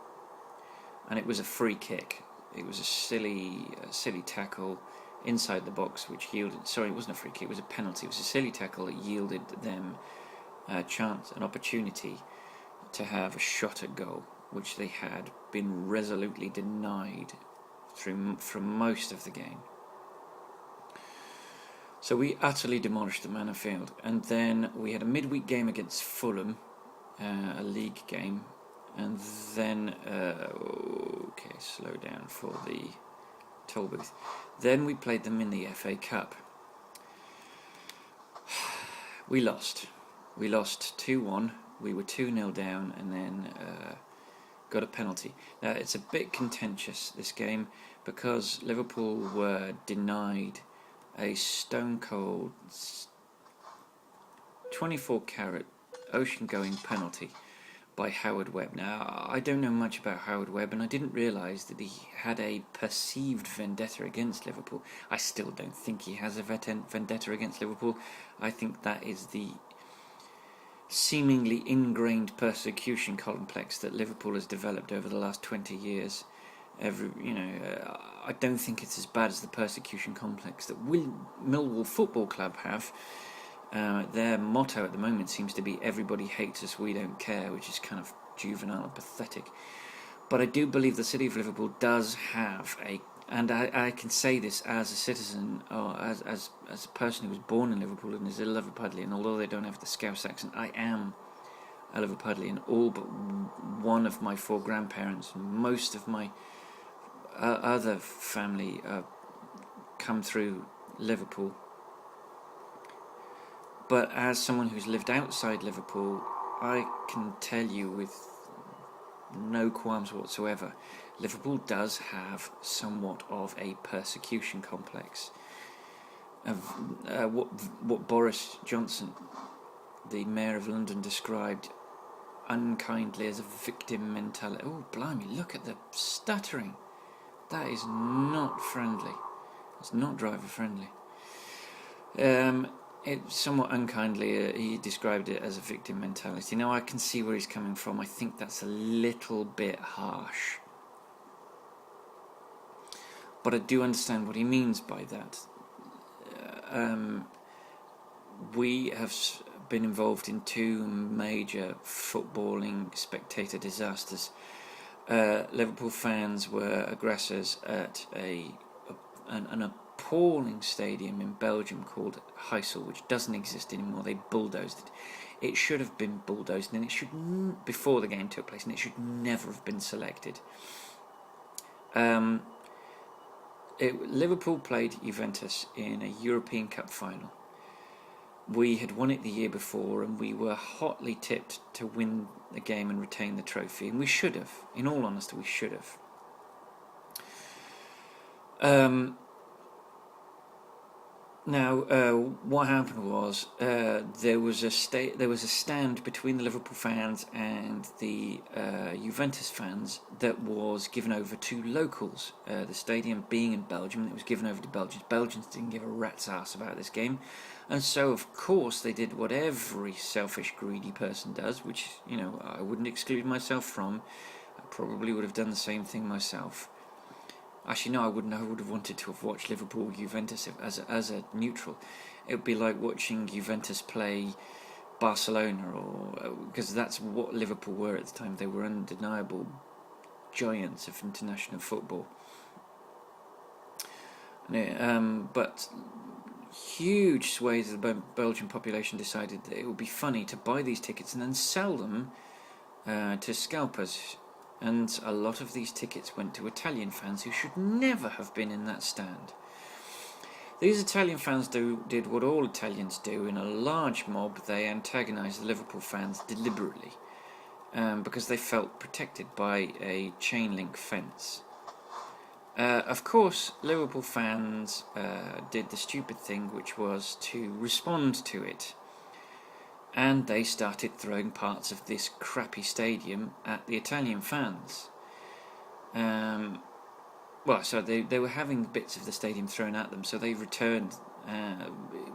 and it was a free kick. It was a silly tackle inside the box, which yielded. Sorry, it wasn't a free kick. It was a penalty. It was a silly tackle that yielded them an opportunity to have a shot at goal, which they had been resolutely denied from most of the game. So we utterly demolished them at Anfield, and then we had a midweek game against Fulham, a league game, and then slow down for the toll booth. Then we played them in the FA Cup. We lost 2-1. We were 2-0 down, and then got a penalty. Now it's a bit contentious, this game, because Liverpool were denied a stone cold 24-carat ocean-going penalty by Howard Webb. Now, I don't know much about Howard Webb, and I didn't realise that he had a perceived vendetta against Liverpool. I still don't think he has a vendetta against Liverpool. I think that is the seemingly ingrained persecution complex that Liverpool has developed over the last 20 years. I don't think it's as bad as the persecution complex that Millwall Football Club have. Their motto at the moment seems to be "everybody hates us, we don't care," which is kind of juvenile and pathetic. But I do believe the city of Liverpool does have and I can say this as a citizen, or as a person who was born in Liverpool and is a Liverpudlian, although they don't have the Scouse accent. I am Liverpudlian. All but one of my 4 grandparents, most of my other family come through Liverpool. But as someone who's lived outside Liverpool, I can tell you with no qualms whatsoever, Liverpool does have somewhat of a persecution complex. What Boris Johnson, the Mayor of London, described unkindly as a victim mentality. Oh, blimey, look at the stuttering. That is not friendly. It's not driver friendly. Somewhat unkindly, he described it as a victim mentality. Now, I can see where he's coming from. I think that's a little bit harsh. But I do understand what he means by that. We have been involved in 2 major footballing spectator disasters. Liverpool fans were aggressors at an appalling stadium in Belgium called Heysel, which doesn't exist anymore. They bulldozed it. It should have been bulldozed, and it should before the game took place, and it should never have been selected. Liverpool played Juventus in a European Cup final. We had won it the year before, and we were hotly tipped to win the game and retain the trophy, and we should have. In all honesty, we should have. Now, what happened was there was a stand between the Liverpool fans and the Juventus fans that was given over to locals. The stadium being in Belgium, it was given over to Belgians. Belgians didn't give a rat's ass about this game, and so of course they did what every selfish, greedy person does, which I wouldn't exclude myself from. I probably would have done the same thing myself. Actually, no, I wouldn't. I would have wanted to have watched Liverpool Juventus as a neutral. It would be like watching Juventus play Barcelona, because that's what Liverpool were at the time. They were undeniable giants of international football. But huge swathes of the Belgian population decided that it would be funny to buy these tickets and then sell them to scalpers. And a lot of these tickets went to Italian fans who should never have been in that stand. These Italian fans did what all Italians do in a large mob. They antagonised the Liverpool fans deliberately because they felt protected by a chain link fence. Of course, Liverpool fans did the stupid thing, which was to respond to it. And they started throwing parts of this crappy stadium at the Italian fans. So they were having bits of the stadium thrown at them, so they returned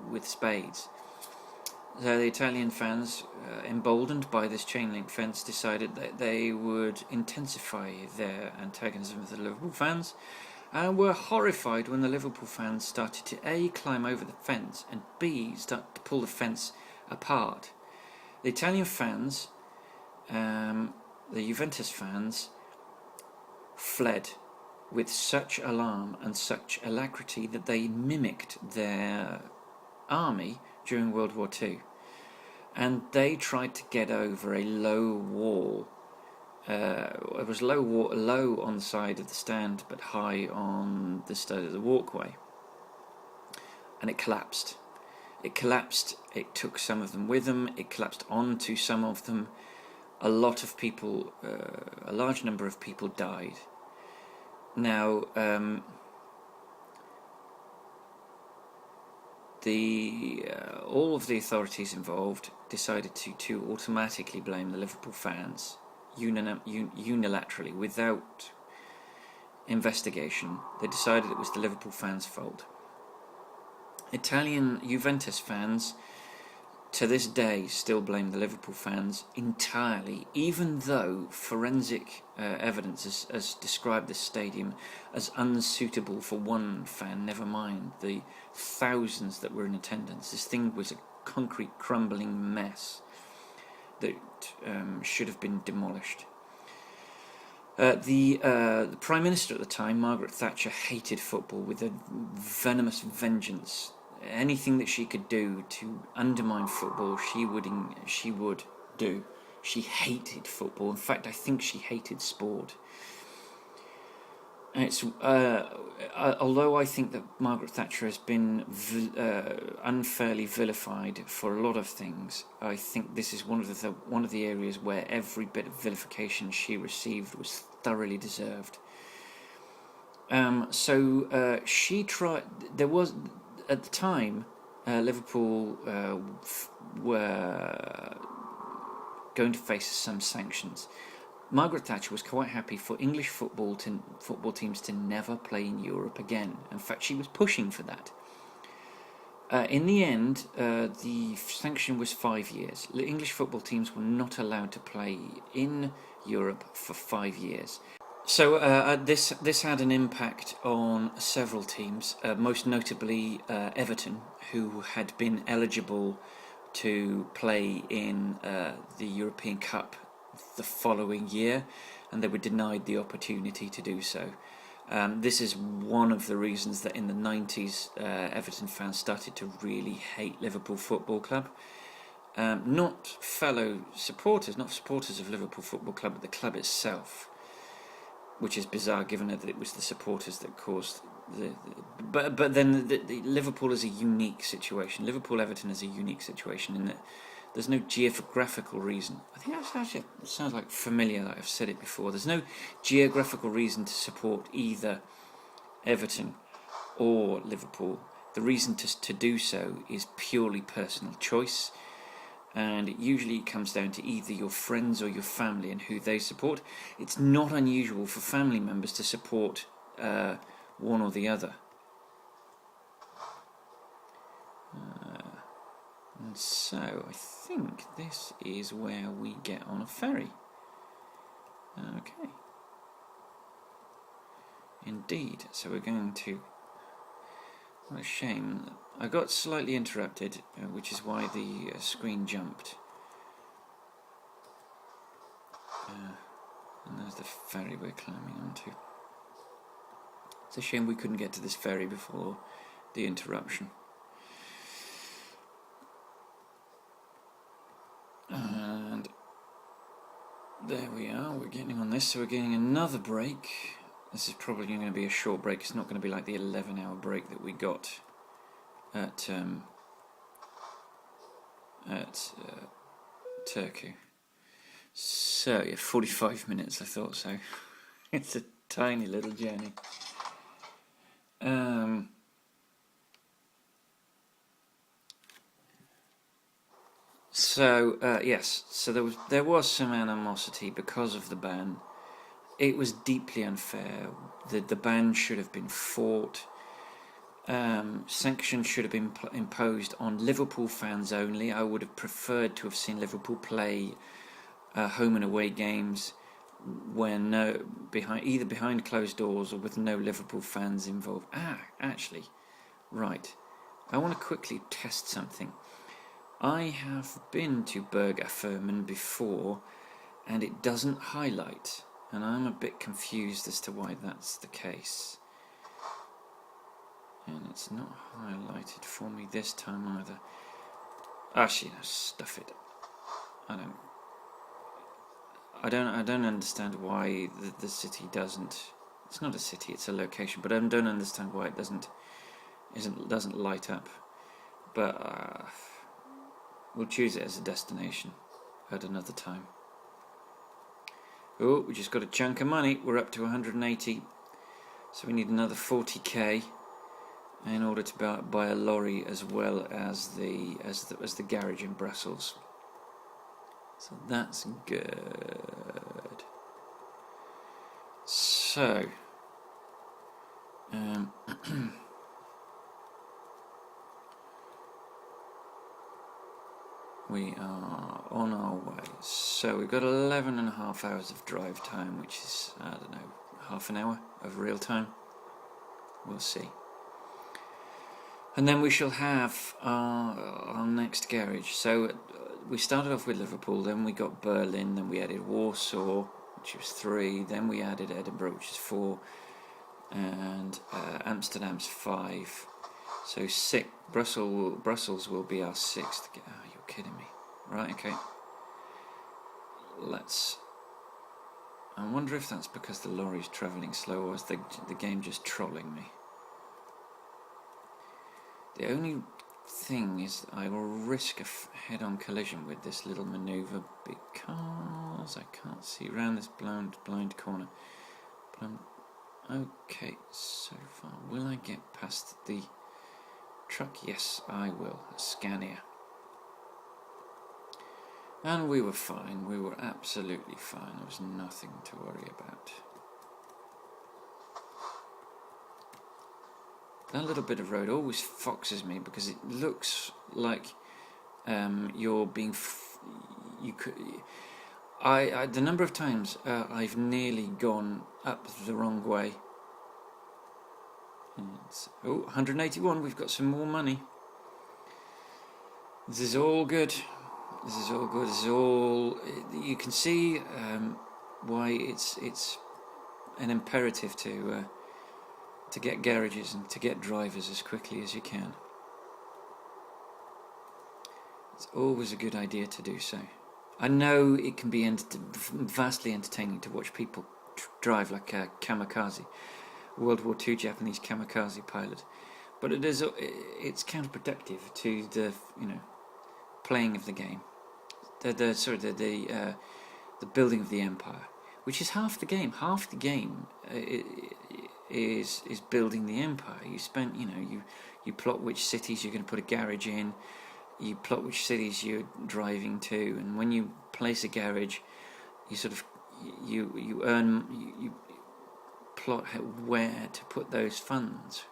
with spades. So the Italian fans, emboldened by this chain link fence, decided that they would intensify their antagonism of the Liverpool fans, and were horrified when the Liverpool fans started to A, climb over the fence, and B, start to pull the fence apart. The Italian fans, the Juventus fans, fled with such alarm and such alacrity that they mimicked their army during World War II. And they tried to get over a low wall. It was low on the side of the stand, but high on the side of the walkway. And it collapsed. It took some of them with them. It collapsed onto some of them. A large number of people died. Now, all of the authorities involved decided to automatically blame the Liverpool fans unilaterally, without investigation. They decided it was the Liverpool fans' fault. Italian Juventus fans, to this day, still blame the Liverpool fans entirely, even though forensic evidence has described this stadium as unsuitable for one fan, never mind the thousands that were in attendance. This thing was a concrete crumbling mess that should have been demolished. The Prime Minister at the time, Margaret Thatcher, hated football with a venomous vengeance. Anything that she could do to undermine football, she would do. She hated football. In fact, I think she hated sport. It's although I think that Margaret Thatcher has been unfairly vilified for a lot of things, I think this is one of the areas where every bit of vilification she received was thoroughly deserved. She tried. There was at the time Liverpool were going to face some sanctions. Margaret Thatcher was quite happy for English football teams to never play in Europe again. In fact, she was pushing for that. In the end, the sanction was 5 years. English football teams were not allowed to play in Europe for 5 years. So this had an impact on several teams, most notably Everton, who had been eligible to play in the European Cup the following year, and they were denied the opportunity to do so. This is one of the reasons that in the 90s Everton fans started to really hate Liverpool Football Club. Not supporters of Liverpool Football Club, but the club itself, which is bizarre given that it was the supporters that caused but then the Liverpool is a unique situation. Liverpool Everton is a unique situation in that there's no geographical reason. I think it sounds like familiar that I've said it before. There's no geographical reason to support either Everton or Liverpool. The reason to do so is purely personal choice, and it usually comes down to either your friends or your family and who they support. It's not unusual for family members to support one or the other. And so I think this is where we get on a ferry. Okay. Indeed. So we're going to... What a shame. I got slightly interrupted, which is why the screen jumped. And there's the ferry we're climbing onto. It's a shame we couldn't get to this ferry before the interruption. And there we are, we're getting on this, so we're getting another break. This is probably going to be a short break. It's not going to be like the 11-hour break that we got at Turku. So, yeah, 45 minutes, I thought so. It's a tiny little journey. Yes, so there was some animosity because of the ban. It was deeply unfair. The ban should have been fought. Sanctions should have been imposed on Liverpool fans only. I would have preferred to have seen Liverpool play home and away games when either behind closed doors or with no Liverpool fans involved. Actually, right. I want to quickly test something. I have been to Berg-Affirmen before, and it doesn't highlight, and I'm a bit confused as to why that's the case. And it's not highlighted for me this time either. Actually, no, stuff it. I don't understand why the city doesn't. It's not a city; it's a location. But I don't understand why it doesn't light up. But we'll choose it as a destination at another time. Oh, we just got a chunk of money. We're up to 180, so we need another 40k in order to buy a lorry as well as the garage in Brussels. So that's good. So, we are on our way. So we've got 11.5 hours of drive time, which is, I don't know, half an hour of real time. We'll see. And then we shall have our next garage. So we started off with Liverpool, then we got Berlin, then we added Warsaw, which was 3, then we added Edinburgh, which is 4, and Amsterdam's 5. So 6. Brussels will be our 6th. Oh, you're kidding me. Right, okay. let's... I wonder if that's because the lorry's travelling slow, or is the game just trolling me? The only thing is I will risk a head-on collision with this little manoeuvre because I can't see around this blind corner. But okay, so far. Will I get past the truck? Yes, I will. A Scania. And we were fine. We were absolutely fine. There was nothing to worry about. That little bit of road always foxes me because it looks like you're being... the number of times I've nearly gone up the wrong way. Oh, 181. We've got some more money. This is all good. This is all good. This is all... You can see why it's an imperative to get garages and to get drivers as quickly as you can. It's always a good idea to do so. I know it can be vastly entertaining to watch people drive like a kamikaze, World War II Japanese kamikaze pilot, but it's counterproductive to the playing of the game, the building of the empire, which is half the game. Half the game is building the empire. You spent you plot which cities you're going to put a garage in. You plot which cities you're driving to, and when you place a garage, you plot where to put those funds.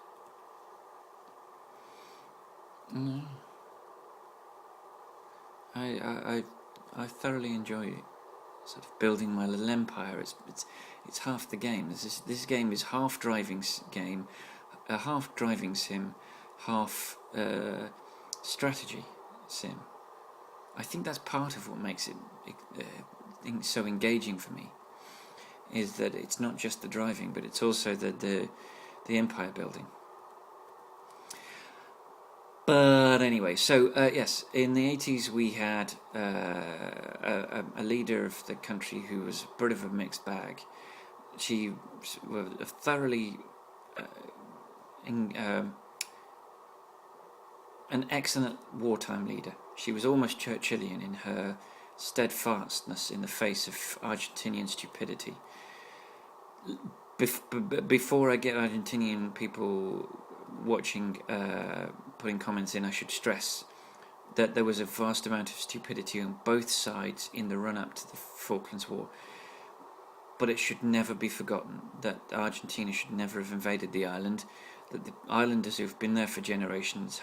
I thoroughly enjoy sort of building my little empire. It's half the game. This game is half driving game, half driving sim, half strategy sim. I think that's part of what makes it so engaging for me, is that it's not just the driving, but it's also the empire building. But anyway, so yes, in the 80s we had a leader of the country who was a bit of a mixed bag. She was a thoroughly an excellent wartime leader. She was almost Churchillian in her steadfastness in the face of Argentinian stupidity. Before I get Argentinian people watching, putting comments in, I should stress that there was a vast amount of stupidity on both sides in the run-up to the Falklands War. But it should never be forgotten that Argentina should never have invaded the island, that the islanders who've been there for generations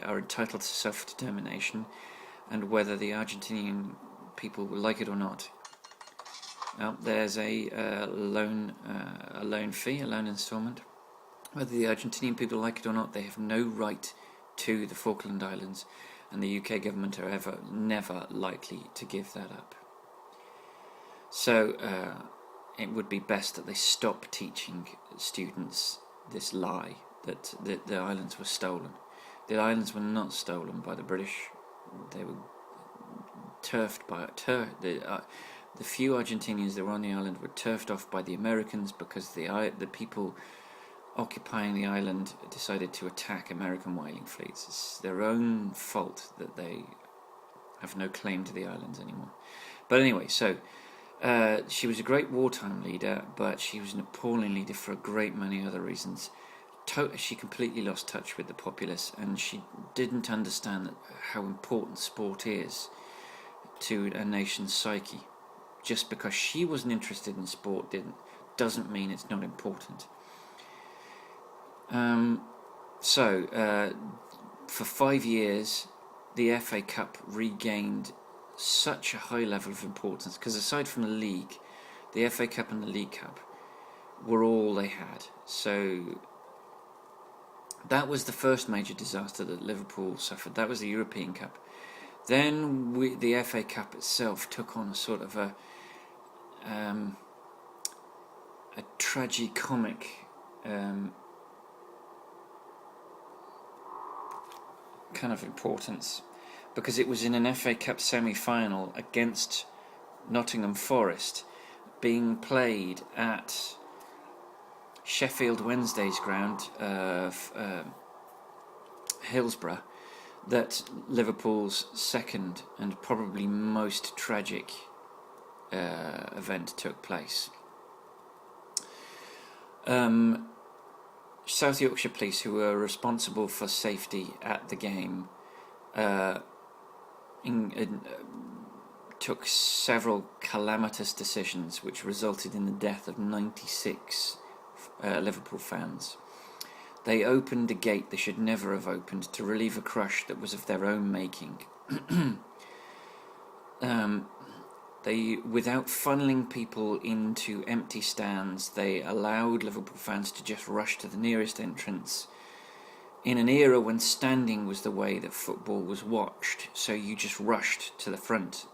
are entitled to self-determination, and whether the Argentinian people will like it or not. Well, there's a loan fee, a loan instalment. Whether the Argentinian people like it or not, they have no right to the Falkland Islands, and the UK government are never likely to give that up. So it would be best that they stop teaching students this lie that the islands were stolen. The islands were not stolen by the British. They were turfed by the few Argentinians that were on the island were turfed off by the Americans because the people occupying the island decided to attack American whaling fleets. It's their own fault that they have no claim to the islands anymore. But anyway, so she was a great wartime leader, but she was an appalling leader for a great many other reasons. She completely lost touch with the populace, and she didn't understand how important sport is to a nation's psyche. Just because she wasn't interested in sport doesn't mean it's not important. For 5 years, the FA Cup regained such a high level of importance, because aside from the league, the FA Cup and the League Cup were all they had. So that was the first major disaster that Liverpool suffered. That was the European Cup. Then the FA Cup itself took on a sort of a tragicomic kind of importance, because it was in an FA Cup semi-final against Nottingham Forest being played at Sheffield Wednesday's ground of Hillsborough, that Liverpool's second and probably most tragic event took place. South Yorkshire Police, who were responsible for safety at the game, took several calamitous decisions which resulted in the death of 96 Liverpool fans. They opened a gate they should never have opened to relieve a crush that was of their own making. They, without funneling people into empty stands, they allowed Liverpool fans to just rush to the nearest entrance in an era when standing was the way that football was watched. So you just rushed to the front,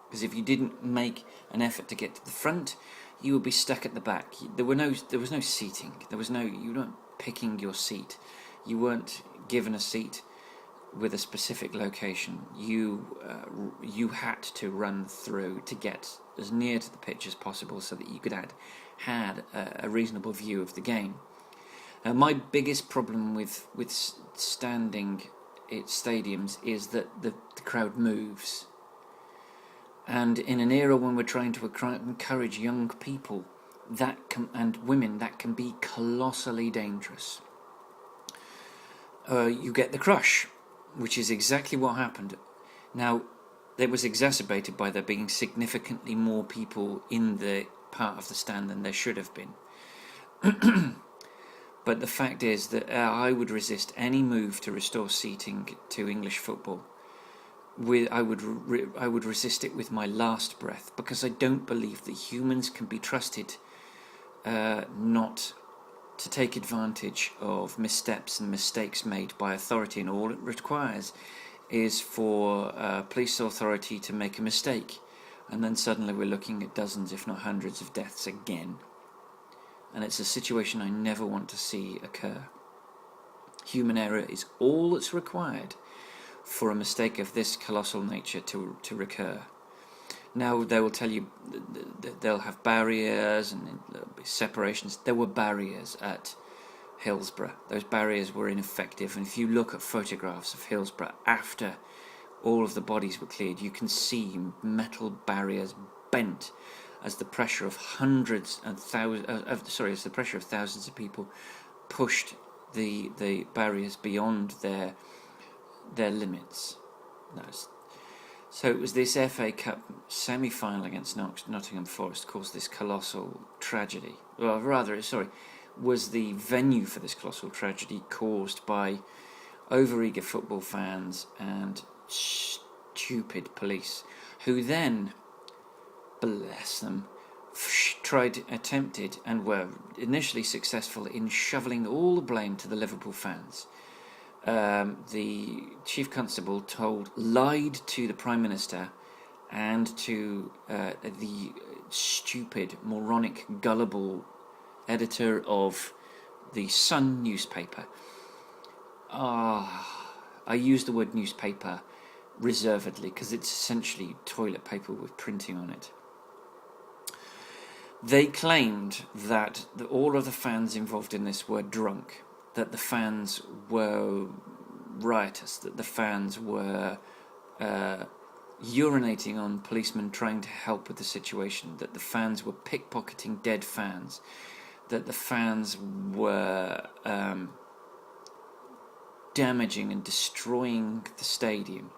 because if you didn't make an effort to get to the front, you would be stuck at the back. There was no seating. You weren't picking your seat. You weren't given a seat with a specific location. You had to run through to get as near to the pitch as possible so that you could had a reasonable view of the game. My biggest problem with standing at stadiums is that the crowd moves. And in an era when we're trying to encourage young people and women, that can be colossally dangerous. You get the crush, which is exactly what happened. Now, it was exacerbated by there being significantly more people in the part of the stand than there should have been. But the fact is that I would resist any move to restore seating to English football. I would resist it with my last breath, because I don't believe that humans can be trusted not to take advantage of missteps and mistakes made by authority, and all it requires is for police authority to make a mistake, and then suddenly we're looking at dozens, if not hundreds, of deaths again. And it's a situation I never want to see occur. Human error is all that's required for a mistake of this colossal nature to recur. Now, they will tell you they'll have barriers and there'll be separations. There were barriers at Hillsborough. Those barriers were ineffective, and if you look at photographs of Hillsborough after all of the bodies were cleared, you can see metal barriers bent as the pressure of as the pressure of thousands of people pushed the barriers beyond their limits. So it was this FA Cup semi-final against Nottingham Forest caused this colossal tragedy. Well, rather, was the venue for this colossal tragedy caused by overeager football fans and stupid police, who then, bless them, attempted and were initially successful in shoveling all the blame to the Liverpool fans. The Chief Constable lied to the Prime Minister and to the stupid, moronic, gullible editor of the Sun newspaper. I use the word newspaper reservedly because it's essentially toilet paper with printing on it. They claimed that all of the fans involved in this were drunk, that the fans were riotous, that the fans were urinating on policemen trying to help with the situation, that the fans were pickpocketing dead fans, that the fans were damaging and destroying the stadium.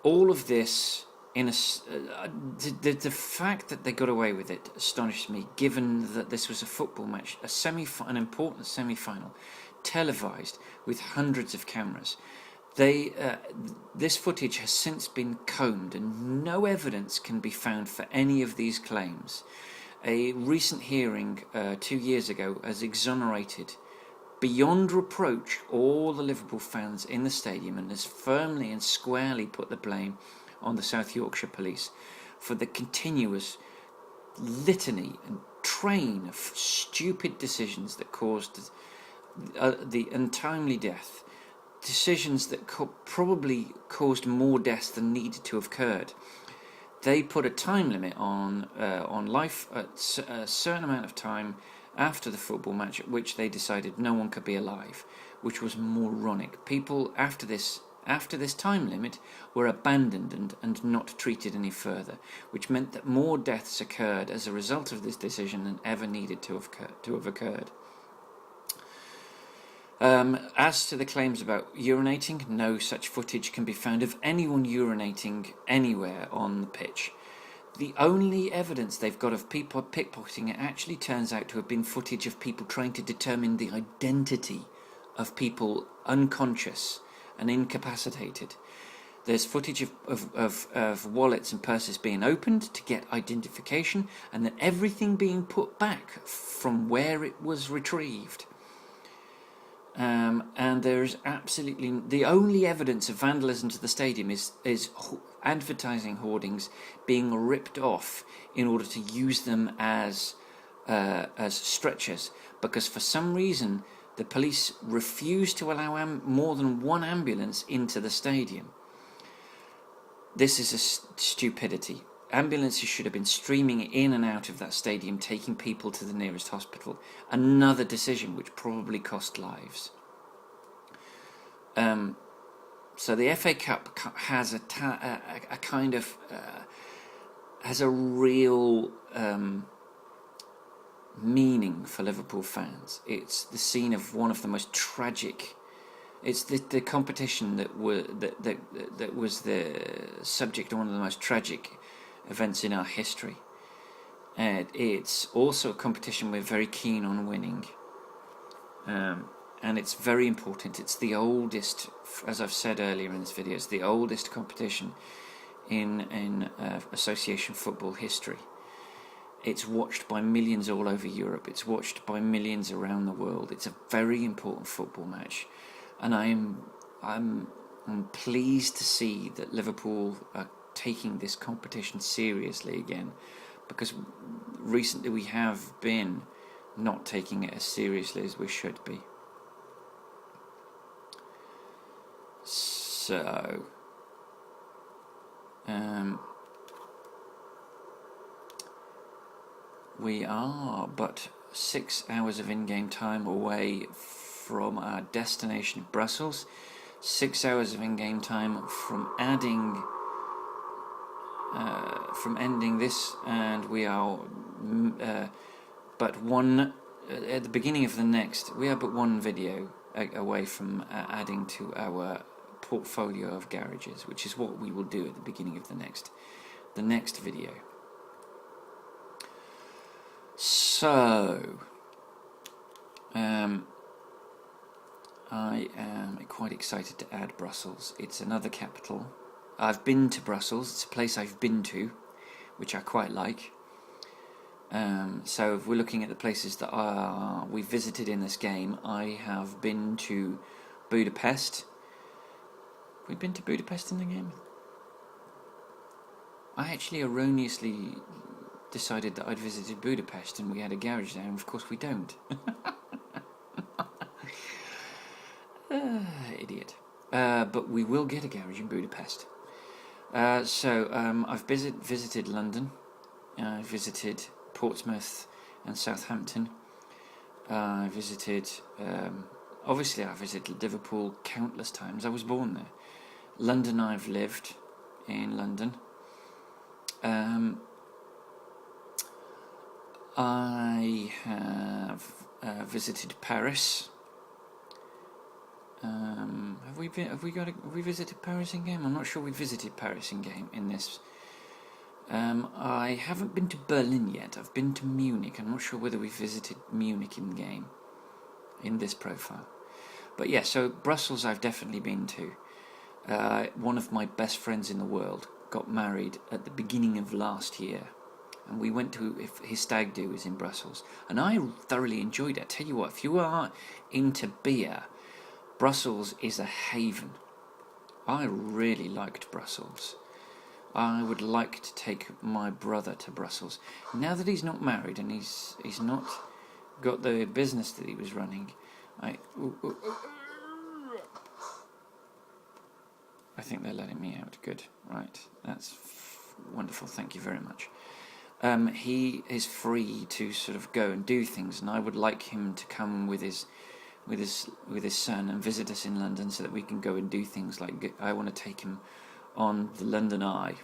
All of this, the fact that they got away with it astonished me, given that this was a football match, an important semi-final, televised with hundreds of cameras. This footage has since been combed, and no evidence can be found for any of these claims. A recent hearing 2 years ago has exonerated beyond reproach all the Liverpool fans in the stadium, and has firmly and squarely put the blame on the South Yorkshire Police for the continuous litany and train of stupid decisions that caused the untimely death, decisions that probably caused more deaths than needed to have occurred. they put a time limit on life at a certain amount of time after the football match, at which they decided no one could be alive, which was moronic. People after this time limit were abandoned and not treated any further, which meant that more deaths occurred as a result of this decision than ever needed to have occurred. As to the claims about urinating, no such footage can be found of anyone urinating anywhere on the pitch. The only evidence they've got of people pickpocketing it actually turns out to have been footage of people trying to determine the identity of people unconscious and incapacitated. There's footage of wallets and purses being opened to get identification, and then everything being put back from where it was retrieved. And there's absolutely the only evidence of vandalism to the stadium is advertising hoardings being ripped off in order to use them as stretchers, because for some reason the police refused to allow more than one ambulance into the stadium. This is a stupidity. Ambulances should have been streaming in and out of that stadium, taking people to the nearest hospital. Another decision which probably cost lives. So the FA Cup has a kind of has a real meaning for Liverpool fans. It's the scene of one of the most tragic. It's the competition that was the subject of one of the most tragic events in our history. And it's also a competition we're very keen on winning. And it's very important. It's the oldest, as I've said earlier in this video, it's the oldest competition in association football history. It's watched by millions all over Europe. It's watched by millions around the world. It's a very important football match, and I'm pleased to see that Liverpool are taking this competition seriously again, because recently we have been not taking it as seriously as we should be. So, we are but 6 hours of in-game time away from our destination, Brussels. 6 hours of in-game time from ending this, and we are but one at the beginning of the next. We are but one video away from adding to our portfolio of garages, which is what we will do at the beginning of the next video. So, I am quite excited to add Brussels. It's another capital. I've been to Brussels. It's a place I've been to, which I quite like. So if we're looking at the places that we visited in this game, I have been to Budapest. We've been to Budapest in the game. I actually erroneously decided that I'd visited Budapest and we had a garage there, and of course we don't. Idiot. But we will get a garage in Budapest. So I've visited London. I visited Portsmouth and Southampton. I visited, obviously I visited Liverpool countless times. I was born there. London, I've lived in London. I have visited Paris. Have we visited Paris in game? I'm not sure we visited Paris in game in this. I haven't been to Berlin yet. I've been to Munich. I'm not sure whether we visited Munich in game in this profile. But yeah, so Brussels I've definitely been to. One of my best friends in the world got married at the beginning of last year, and we went to his stag do is in Brussels, and I thoroughly enjoyed it. I tell you what, if you are into beer, Brussels is a haven. I really liked Brussels. I would like to take my brother to Brussels. Now that he's not married and he's not got the business that he was running, I think they're letting me out. Good. Right. That's wonderful. Thank you very much. He is free to sort of go and do things, and I would like him to come with his son and visit us in London so that we can go and do things like I want to take him on the London Eye,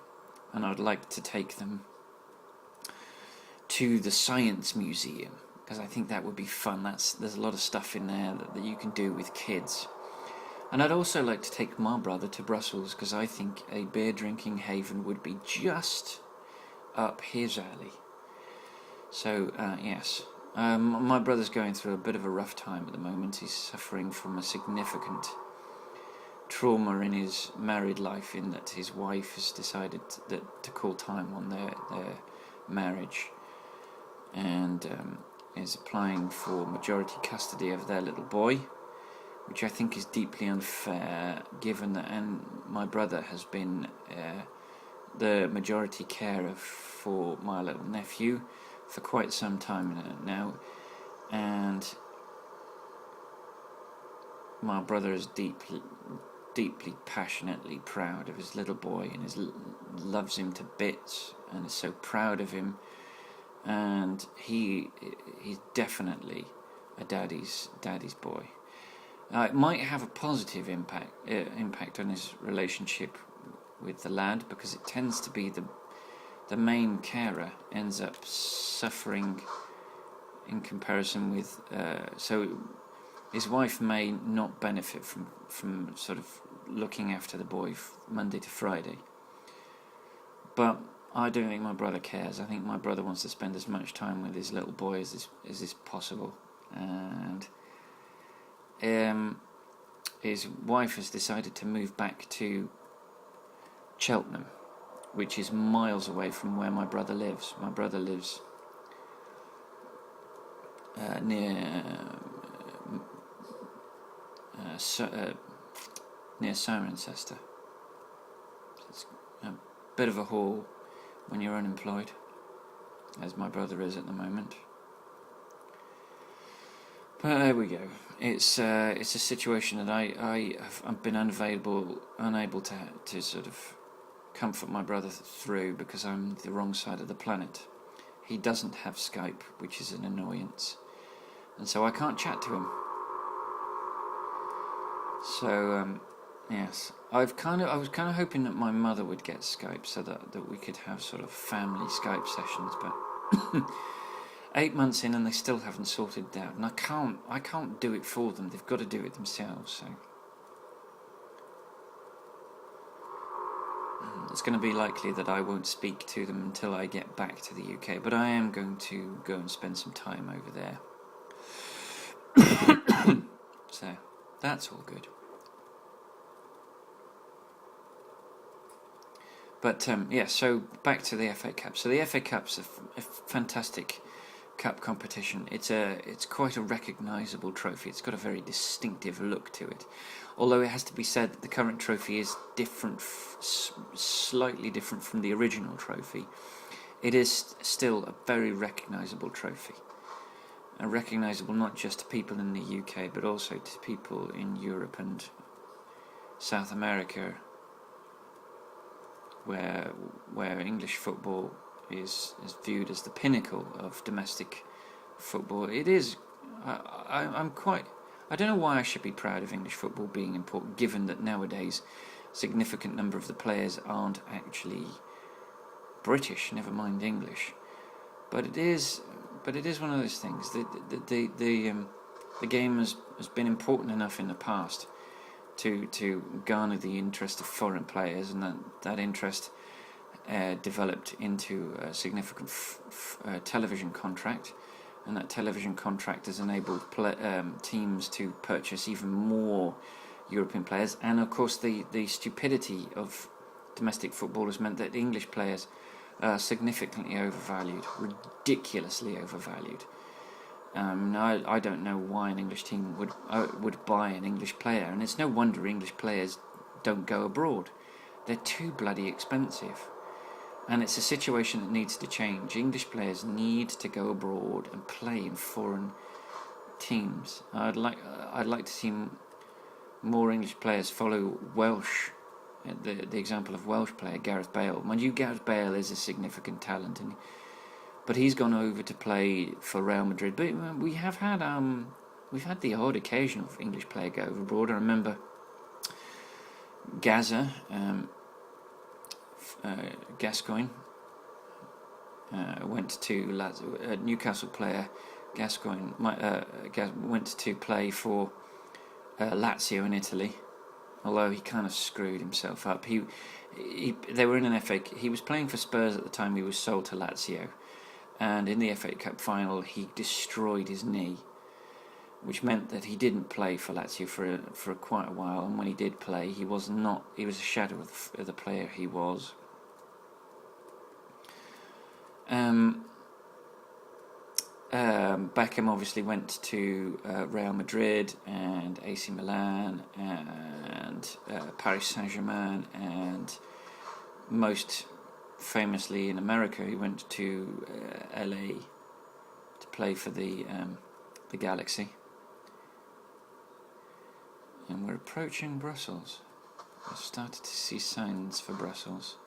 and I'd like to take them to the Science Museum because I think that would be fun. There's a lot of stuff in there that you can do with kids. And I'd also like to take my brother to Brussels because I think a beer drinking haven would be just up his alley. So yes, my brother's going through a bit of a rough time at the moment. He's suffering from a significant trauma in his married life, in that his wife has decided to call time on their marriage, and is applying for majority custody of their little boy, which I think is deeply unfair, given that my brother has been the majority carer for my little nephew for quite some time now, and my brother is deeply, passionately proud of his little boy and loves him to bits and is so proud of him, and he's definitely a daddy's boy. It might have a positive impact on his relationship with the lad, because it tends to be the main carer ends up suffering in comparison with so his wife may not benefit from sort of looking after the boy Monday to Friday, but I don't think my brother cares. I think my brother wants to spend as much time with his little boy as is possible, and his wife has decided to move back to Cheltenham, which is miles away from where my brother lives. My brother lives near Cirencester. It's a bit of a haul when you're unemployed, as my brother is at the moment. But there we go. It's a situation that I've been unable to sort of comfort my brother through, because I'm the wrong side of the planet. He doesn't have Skype, which is an annoyance, and so I can't chat to him. So yes, I was kind of hoping that my mother would get Skype so that we could have sort of family Skype sessions, but 8 months in and they still haven't sorted it out, and I can't do it for them. They've got to do it themselves. So it's going to be likely that I won't speak to them until I get back to the UK, but I am going to go and spend some time over there. So that's all good. But so back to the FA Cup. So the FA Cup's a fantastic cup competition. It's quite a recognisable trophy. It's got a very distinctive look to it. Although it has to be said that the current trophy is different, slightly different from the original trophy, it is still a very recognisable trophy. Recognisable not just to people in the UK, but also to people in Europe and South America, where English football is viewed as the pinnacle of domestic football. It is. I don't know why I should be proud of English football being important, given that nowadays a significant number of the players aren't actually British, never mind English. But it is one of those things. The game has been important enough in the past to garner the interest of foreign players, and that interest developed into a significant television contract, and that television contract has enabled teams to purchase even more European players. And of course the stupidity of domestic football has meant that English players are significantly overvalued, ridiculously overvalued. I don't know why an English team would buy an English player, and it's no wonder English players don't go abroad. They're too bloody expensive, and it's a situation that needs to change. English players need to go abroad and play in foreign teams. I'd like to see more English players follow Welsh the example of Welsh player Gareth Bale. Mind you, Gareth Bale is a significant talent, but he's gone over to play for Real Madrid. But we've had the odd occasion of English player go abroad. I remember Gaza, Gascoigne, went to Newcastle player Gascoigne went to play for Lazio in Italy, although he kind of screwed himself up. They were in an FA. He was playing for Spurs at the time he was sold to Lazio, and in the FA Cup final he destroyed his knee, which meant that he didn't play for Lazio for quite a while. And when he did play, he was a shadow of the player he was. Beckham obviously went to Real Madrid and AC Milan and Paris Saint-Germain, and most famously in America he went to LA to play for the Galaxy. And we're approaching Brussels. We've started to see signs for Brussels.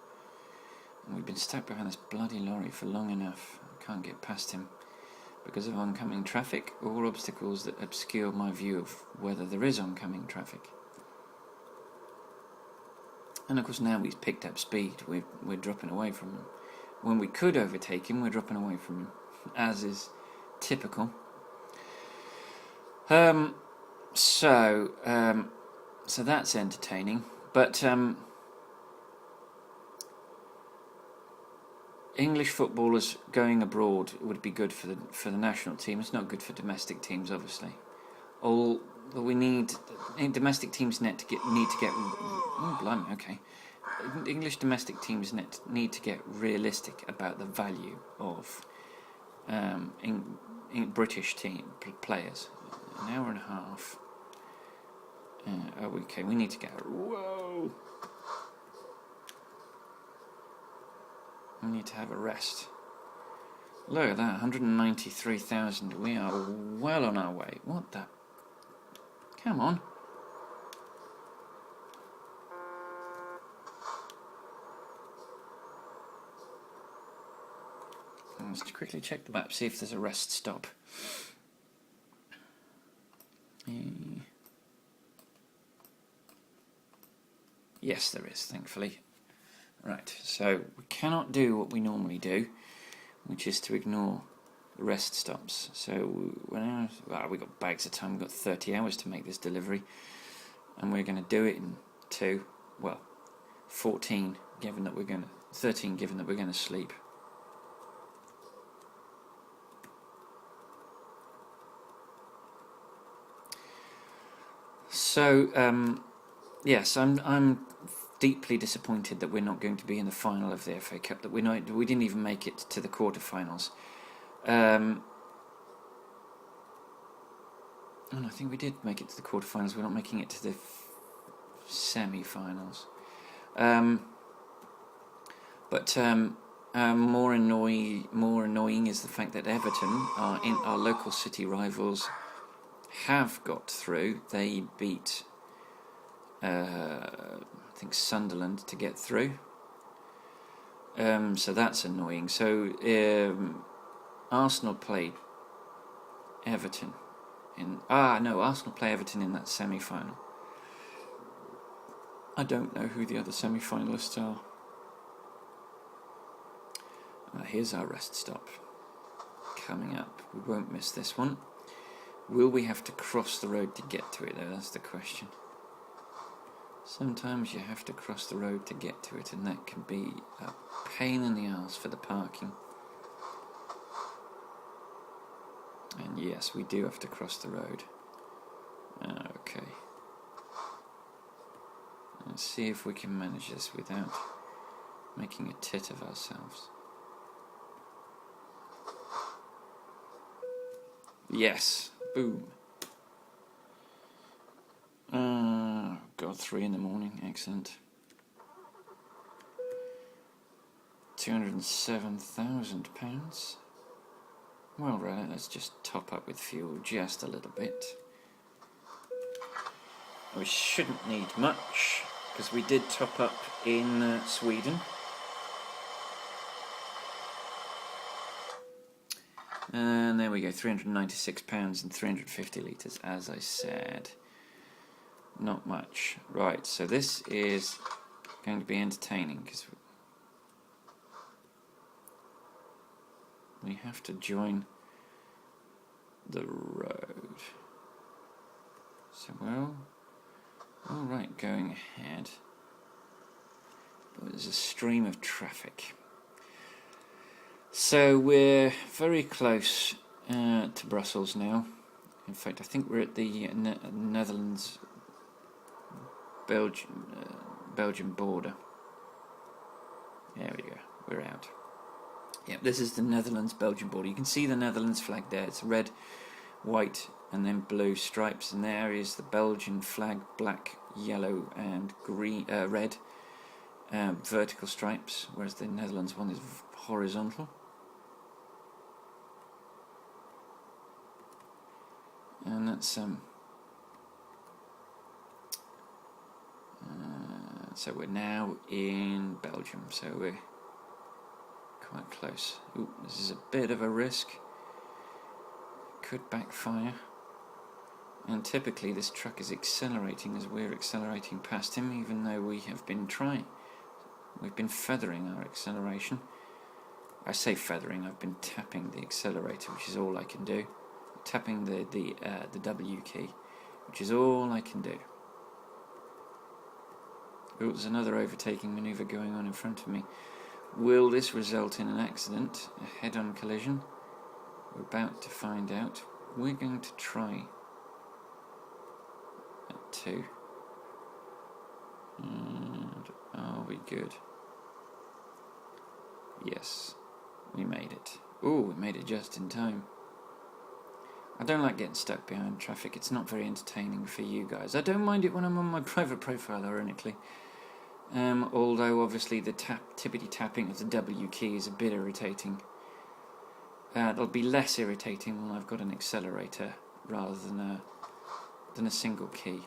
And we've been stuck behind this bloody lorry for long enough. I can't get past him because of oncoming traffic or obstacles that obscure my view of whether there is oncoming traffic. And of course now he's picked up speed, we're dropping away from him. When we could overtake him, we're dropping away from him, as is typical. So that's entertaining, but English footballers going abroad would be good for the national team. It's not good for domestic teams, obviously. All we need, domestic teams need to get. Oh, blimey, okay. English domestic teams need to get realistic about the value of in British team players. An hour and a half. Okay, we need to get. Whoa. We need to have a rest. Look at that, 193,000. We are well on our way. What the? Come on. Let's quickly check the map, see if there's a rest stop. Yes, there is, thankfully. Right, so we cannot do what we normally do, which is to ignore the rest stops. So we've got bags of time. We've got 30 hours to make this delivery, and we're going to do it in 13, given that we're going to sleep. So yes, I'm deeply disappointed that we're not going to be in the final of the FA Cup. That we didn't even make it to the quarterfinals. And I think we did make it to the quarterfinals. We're not making it to the semi-finals. But more annoying is the fact that Everton, our local city rivals, have got through. They beat I think Sunderland to get through. So that's annoying. So Arsenal played Everton Arsenal play Everton in that semi-final. I don't know who the other semi-finalists are. Here's our rest stop coming up. We won't miss this one. Will we have to cross the road to get to it though? That's the question. Sometimes you have to cross the road to get to it, and that can be a pain in the arse for the parking. And yes, we do have to cross the road. Okay. Let's see if we can manage this without making a tit of ourselves. Yes. Boom. God, 3 in the morning. Excellent. £207,000. Well, right, let's just top up with fuel just a little bit. We shouldn't need much. because we did top up in Sweden. And there we go, £396 and 350 litres, as I said. Not much. Right, so this is going to be entertaining because we have to join the road. So, well, alright, going ahead. But there's a stream of traffic. So we're very close to Brussels now. In fact, I think we're at the Netherlands Belgium border. There we go, we're out. Yep, this is the Netherlands-Belgium border. You can see the Netherlands flag there. It's red, white, and then blue stripes. And there is the Belgian flag, black, yellow, and green, red vertical stripes, whereas the Netherlands one is horizontal. And that's so we're now in Belgium. So we're quite close. Ooh, this is a bit of a risk. Could backfire. And typically this truck is accelerating as we're accelerating past him, even though we have been we've been feathering our acceleration. I say feathering, I've been tapping the accelerator, which is all I can do. Tapping the W key, which is all I can do. Oh, there's another overtaking manoeuvre going on in front of me. Will this result in an accident, a head-on collision? We're about to find out. We're going to try at 2. And are we good? Yes, we made it. Oh, we made it just in time. I don't like getting stuck behind traffic. It's not very entertaining for you guys. I don't mind it when I'm on my private profile, ironically. Although obviously the tippity tapping of the W key is a bit irritating. It'll be less irritating when I've got an accelerator rather than a single key.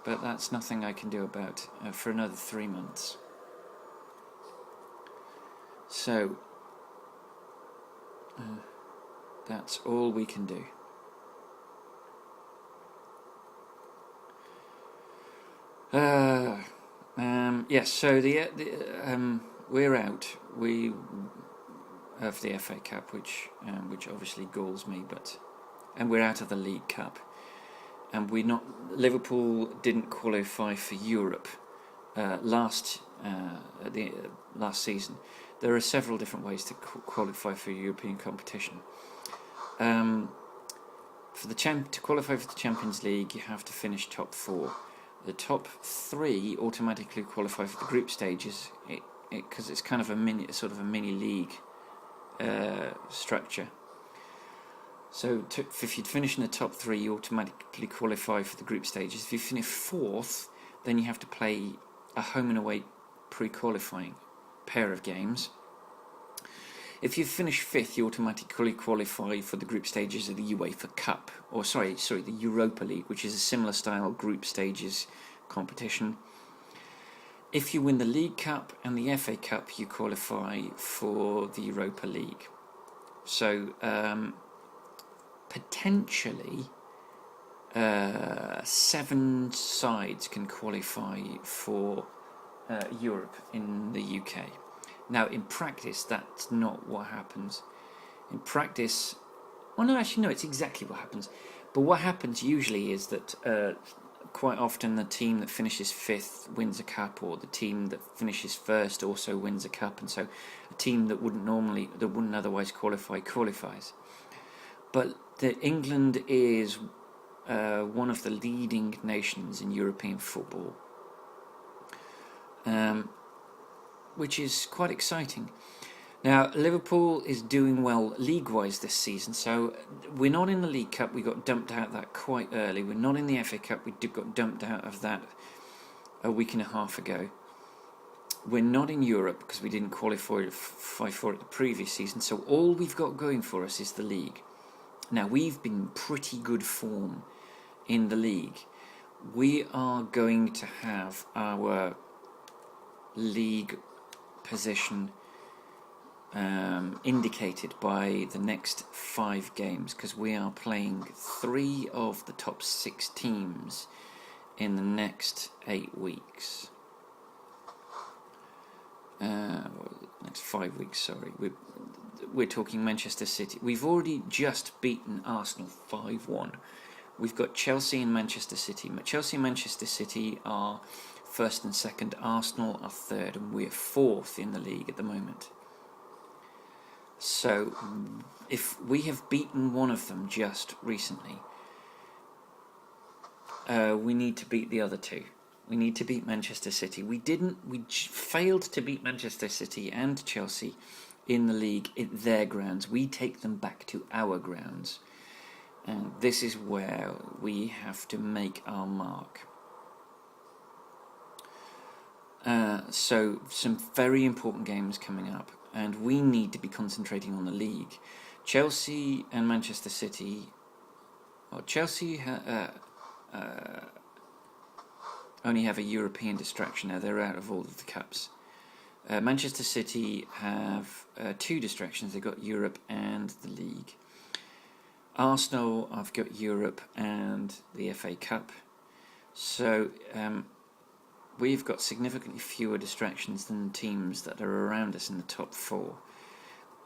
But that's nothing I can do about for another 3 months. So that's all we can do. Yes, so we're out. We have the FA Cup, which obviously galls me, and we're out of the League Cup, and Liverpool didn't qualify for Europe last season. There are several different ways to qualify for European competition. To qualify for the Champions League, you have to finish top 4. The top 3 automatically qualify for the group stages, because it's kind of a mini league structure. So if you'd finish in the top 3, you automatically qualify for the group stages. If you finish 4th, then you have to play a home and away pre-qualifying pair of games. If you finish 5th, you automatically qualify for the group stages of the UEFA Cup, the Europa League, which is a similar style group stages competition. If you win the League Cup and the FA Cup, you qualify for the Europa League. So potentially 7 sides can qualify for Europe in the UK. Now, in practice, that's not what happens. In practice, it's exactly what happens. But what happens usually is that quite often the team that finishes 5th wins a cup, or the team that finishes 1st also wins a cup, and so a team that wouldn't otherwise qualify qualifies. But England is one of the leading nations in European football. Which is quite exciting. Now, Liverpool is doing well league-wise this season, so we're not in the League Cup. We got dumped out of that quite early. We're not in the FA Cup. We got dumped out of that a week and a half ago. We're not in Europe because we didn't qualify for it the previous season, so all we've got going for us is the league. Now, we've been in pretty good form in the league. we are going to have our league position indicated by the next 5 games, because we are playing 3 of the top 6 teams in the next 8 weeks. Next 5 weeks, sorry. We're talking Manchester City. We've already just beaten Arsenal 5-1. We've got Chelsea and Manchester City. Chelsea and Manchester City are first and second. Arsenal are third, and we're fourth in the league at the moment. So, if we have beaten one of them just recently, we need to beat the other 2. We need to beat Manchester City. We failed to beat Manchester City and Chelsea in the league at their grounds. We take them back to our grounds. And this is where we have to make our mark. So some very important games coming up, and we need to be concentrating on the league. Chelsea and Manchester City. Well, Chelsea only have a European distraction now. They're out of all of the cups. Manchester City have 2 distractions. They've got Europe and the league. Arsenal, I've got Europe and the FA Cup. So we've got significantly fewer distractions than teams that are around us in the top 4.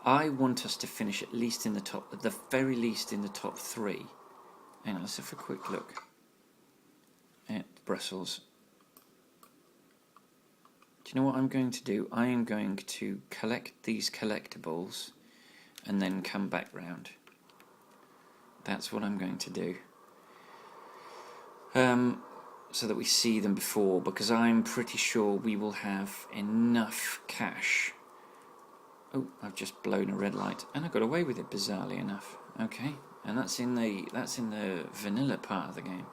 I want us to finish at least in the top, at the very least in the top 3. Hang on, let's have a quick look at Brussels. Do you know what I'm going to do? I am going to collect these collectibles and then come back round. That's what I'm going to do. So that we see them before, because I'm pretty sure we will have enough cash. Oh, I've just blown a red light, and I got away with it, bizarrely enough. Okay, and that's in the vanilla part of the game.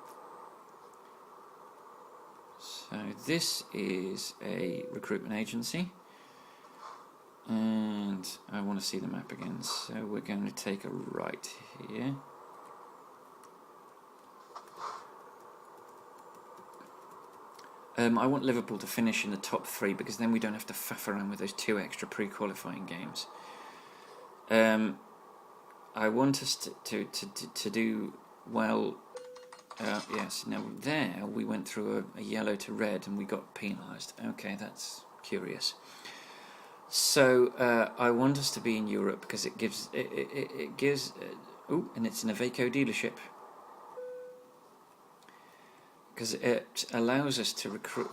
So this is a recruitment agency, and I want to see the map again. So we're going to take a right here. I want Liverpool to finish in the top 3, because then we don't have to faff around with those 2 extra pre-qualifying games. I want us to do well. Yes, now there we went through a yellow to red and we got penalised. Okay, that's curious. So I want us to be in Europe, because it gives and it's an Iveco dealership. Because it allows us to recruit.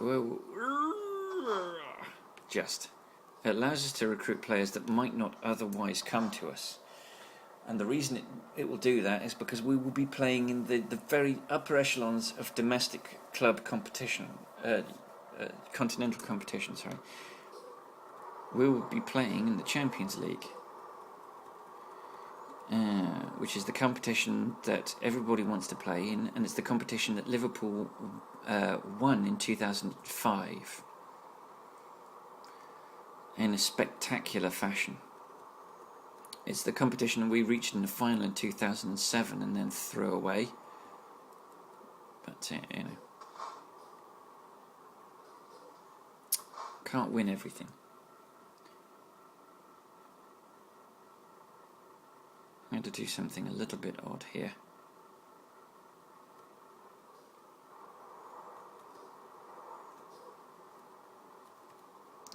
It allows us to recruit players that might not otherwise come to us. And the reason it will do that is because we will be playing in the very upper echelons of domestic club competition, continental competition. Sorry, we will be playing in the Champions League. Which is the competition that everybody wants to play in, and it's the competition that Liverpool won in 2005 in a spectacular fashion. It's the competition we reached in the final in 2007 and then threw away. But, you know, can't win everything. I'm going to do something a little bit odd here.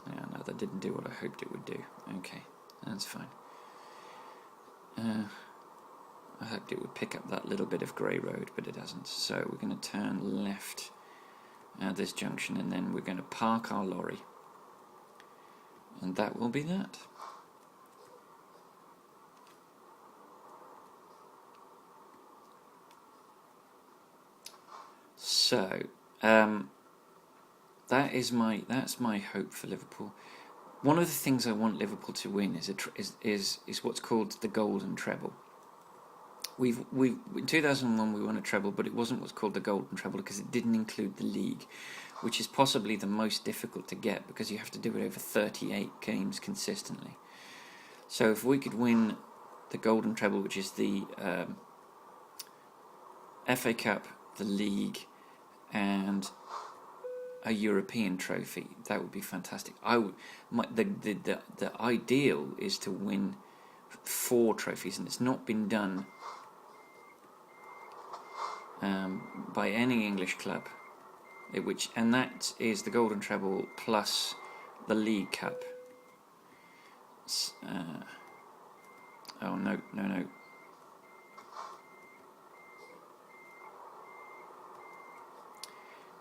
Yeah, no, that didn't do what I hoped it would do. Okay, that's fine. I hoped it would pick up that little bit of grey road, but it hasn't. So we're going to turn left at this junction, and then we're going to park our lorry. And that will be that. So that's my hope for Liverpool. One of the things I want Liverpool to win is what's called the Golden Treble. We've in 2001 we won a treble, but it wasn't what's called the Golden Treble because it didn't include the league, which is possibly the most difficult to get because you have to do it over 38 games consistently. So if we could win the Golden Treble, which is the FA Cup, the league, and a European trophy. That would be fantastic. The ideal is to win 4 trophies, and it's not been done by any English club. And that is the Golden Treble plus the League Cup. Oh no.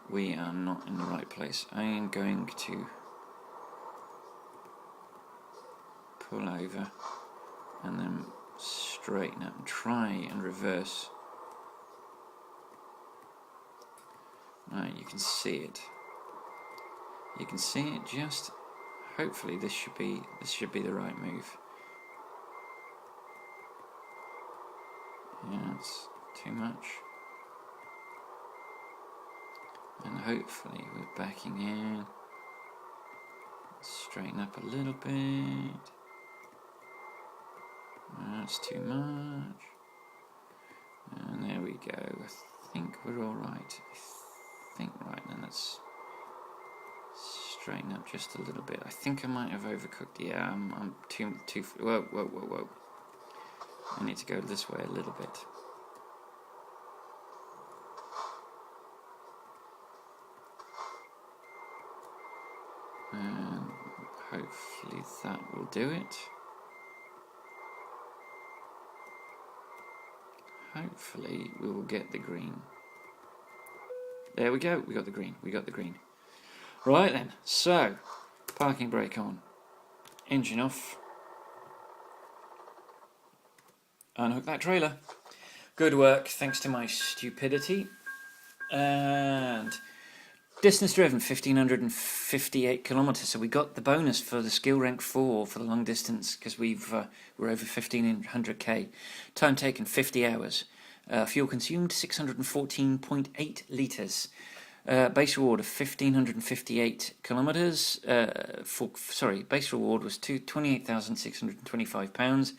We are not in the right place. I am going to pull over and then straighten up and try and reverse. Right, you can see it. You can see it just. Hopefully this should be the right move. Yeah, it's too much. And hopefully we're backing in. Straighten up a little bit. That's too much. And there we go. I think we're all right. Right then, let's straighten up just a little bit. I think I might have overcooked. Yeah, I'm too. Whoa. I need to go this way a little bit. And hopefully that will do it. Hopefully we will get the green. There we go. We got the green. Right then. So, parking brake on. Engine off. Unhook that trailer. Good work, thanks to my stupidity. And distance driven, 1,558 kilometres. So we got the bonus for the skill rank 4 for the long distance, because we're over 1,500k. Time taken, 50 hours. Fuel consumed, 614.8 litres. Base reward of 1,558 kilometres. Base reward was £28,625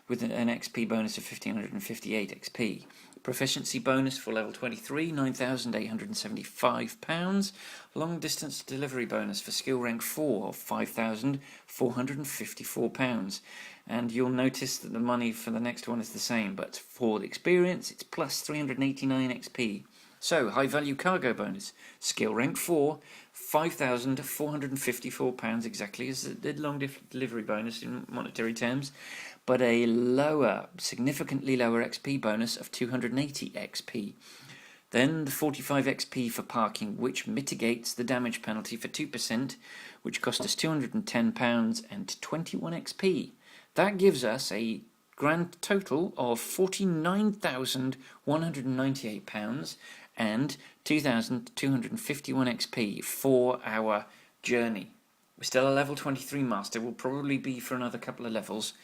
with an XP bonus of 1,558 XP. Proficiency bonus for level 23, £9,875. Long distance delivery bonus for skill rank 4 of £5,454. And you'll notice that the money for the next one is the same, but for the experience it's plus 389 XP. So, high value cargo bonus, skill rank 4, £5,454, exactly as the long delivery bonus in monetary terms, but a significantly lower XP bonus of 280 XP. Then the 45 XP for parking, which mitigates the damage penalty for 2%, which cost us £210 and 21 XP. That gives us a grand total of £49,198 and 2,251 XP for our journey. We're still a level 23 master. We'll probably be for another couple of levels,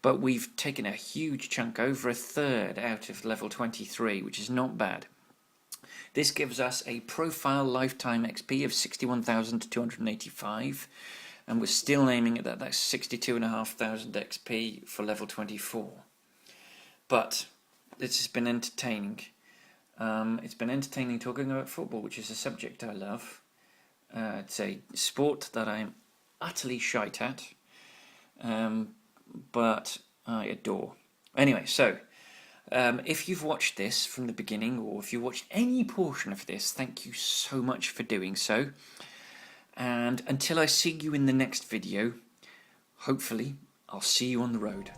but we've taken a huge chunk, over a third out of level 23, which is not bad. This gives us a profile lifetime XP of 61,285, and we're still aiming at that. That's 62,500 XP for level 24. But this has been entertaining. It's been entertaining talking about football, which is a subject I love. It's a sport that I'm utterly shite at, but I adore. Anyway, so if you've watched this from the beginning, or if you watched any portion of this, thank you so much for doing so. And until I see you in the next video, hopefully I'll see you on the road.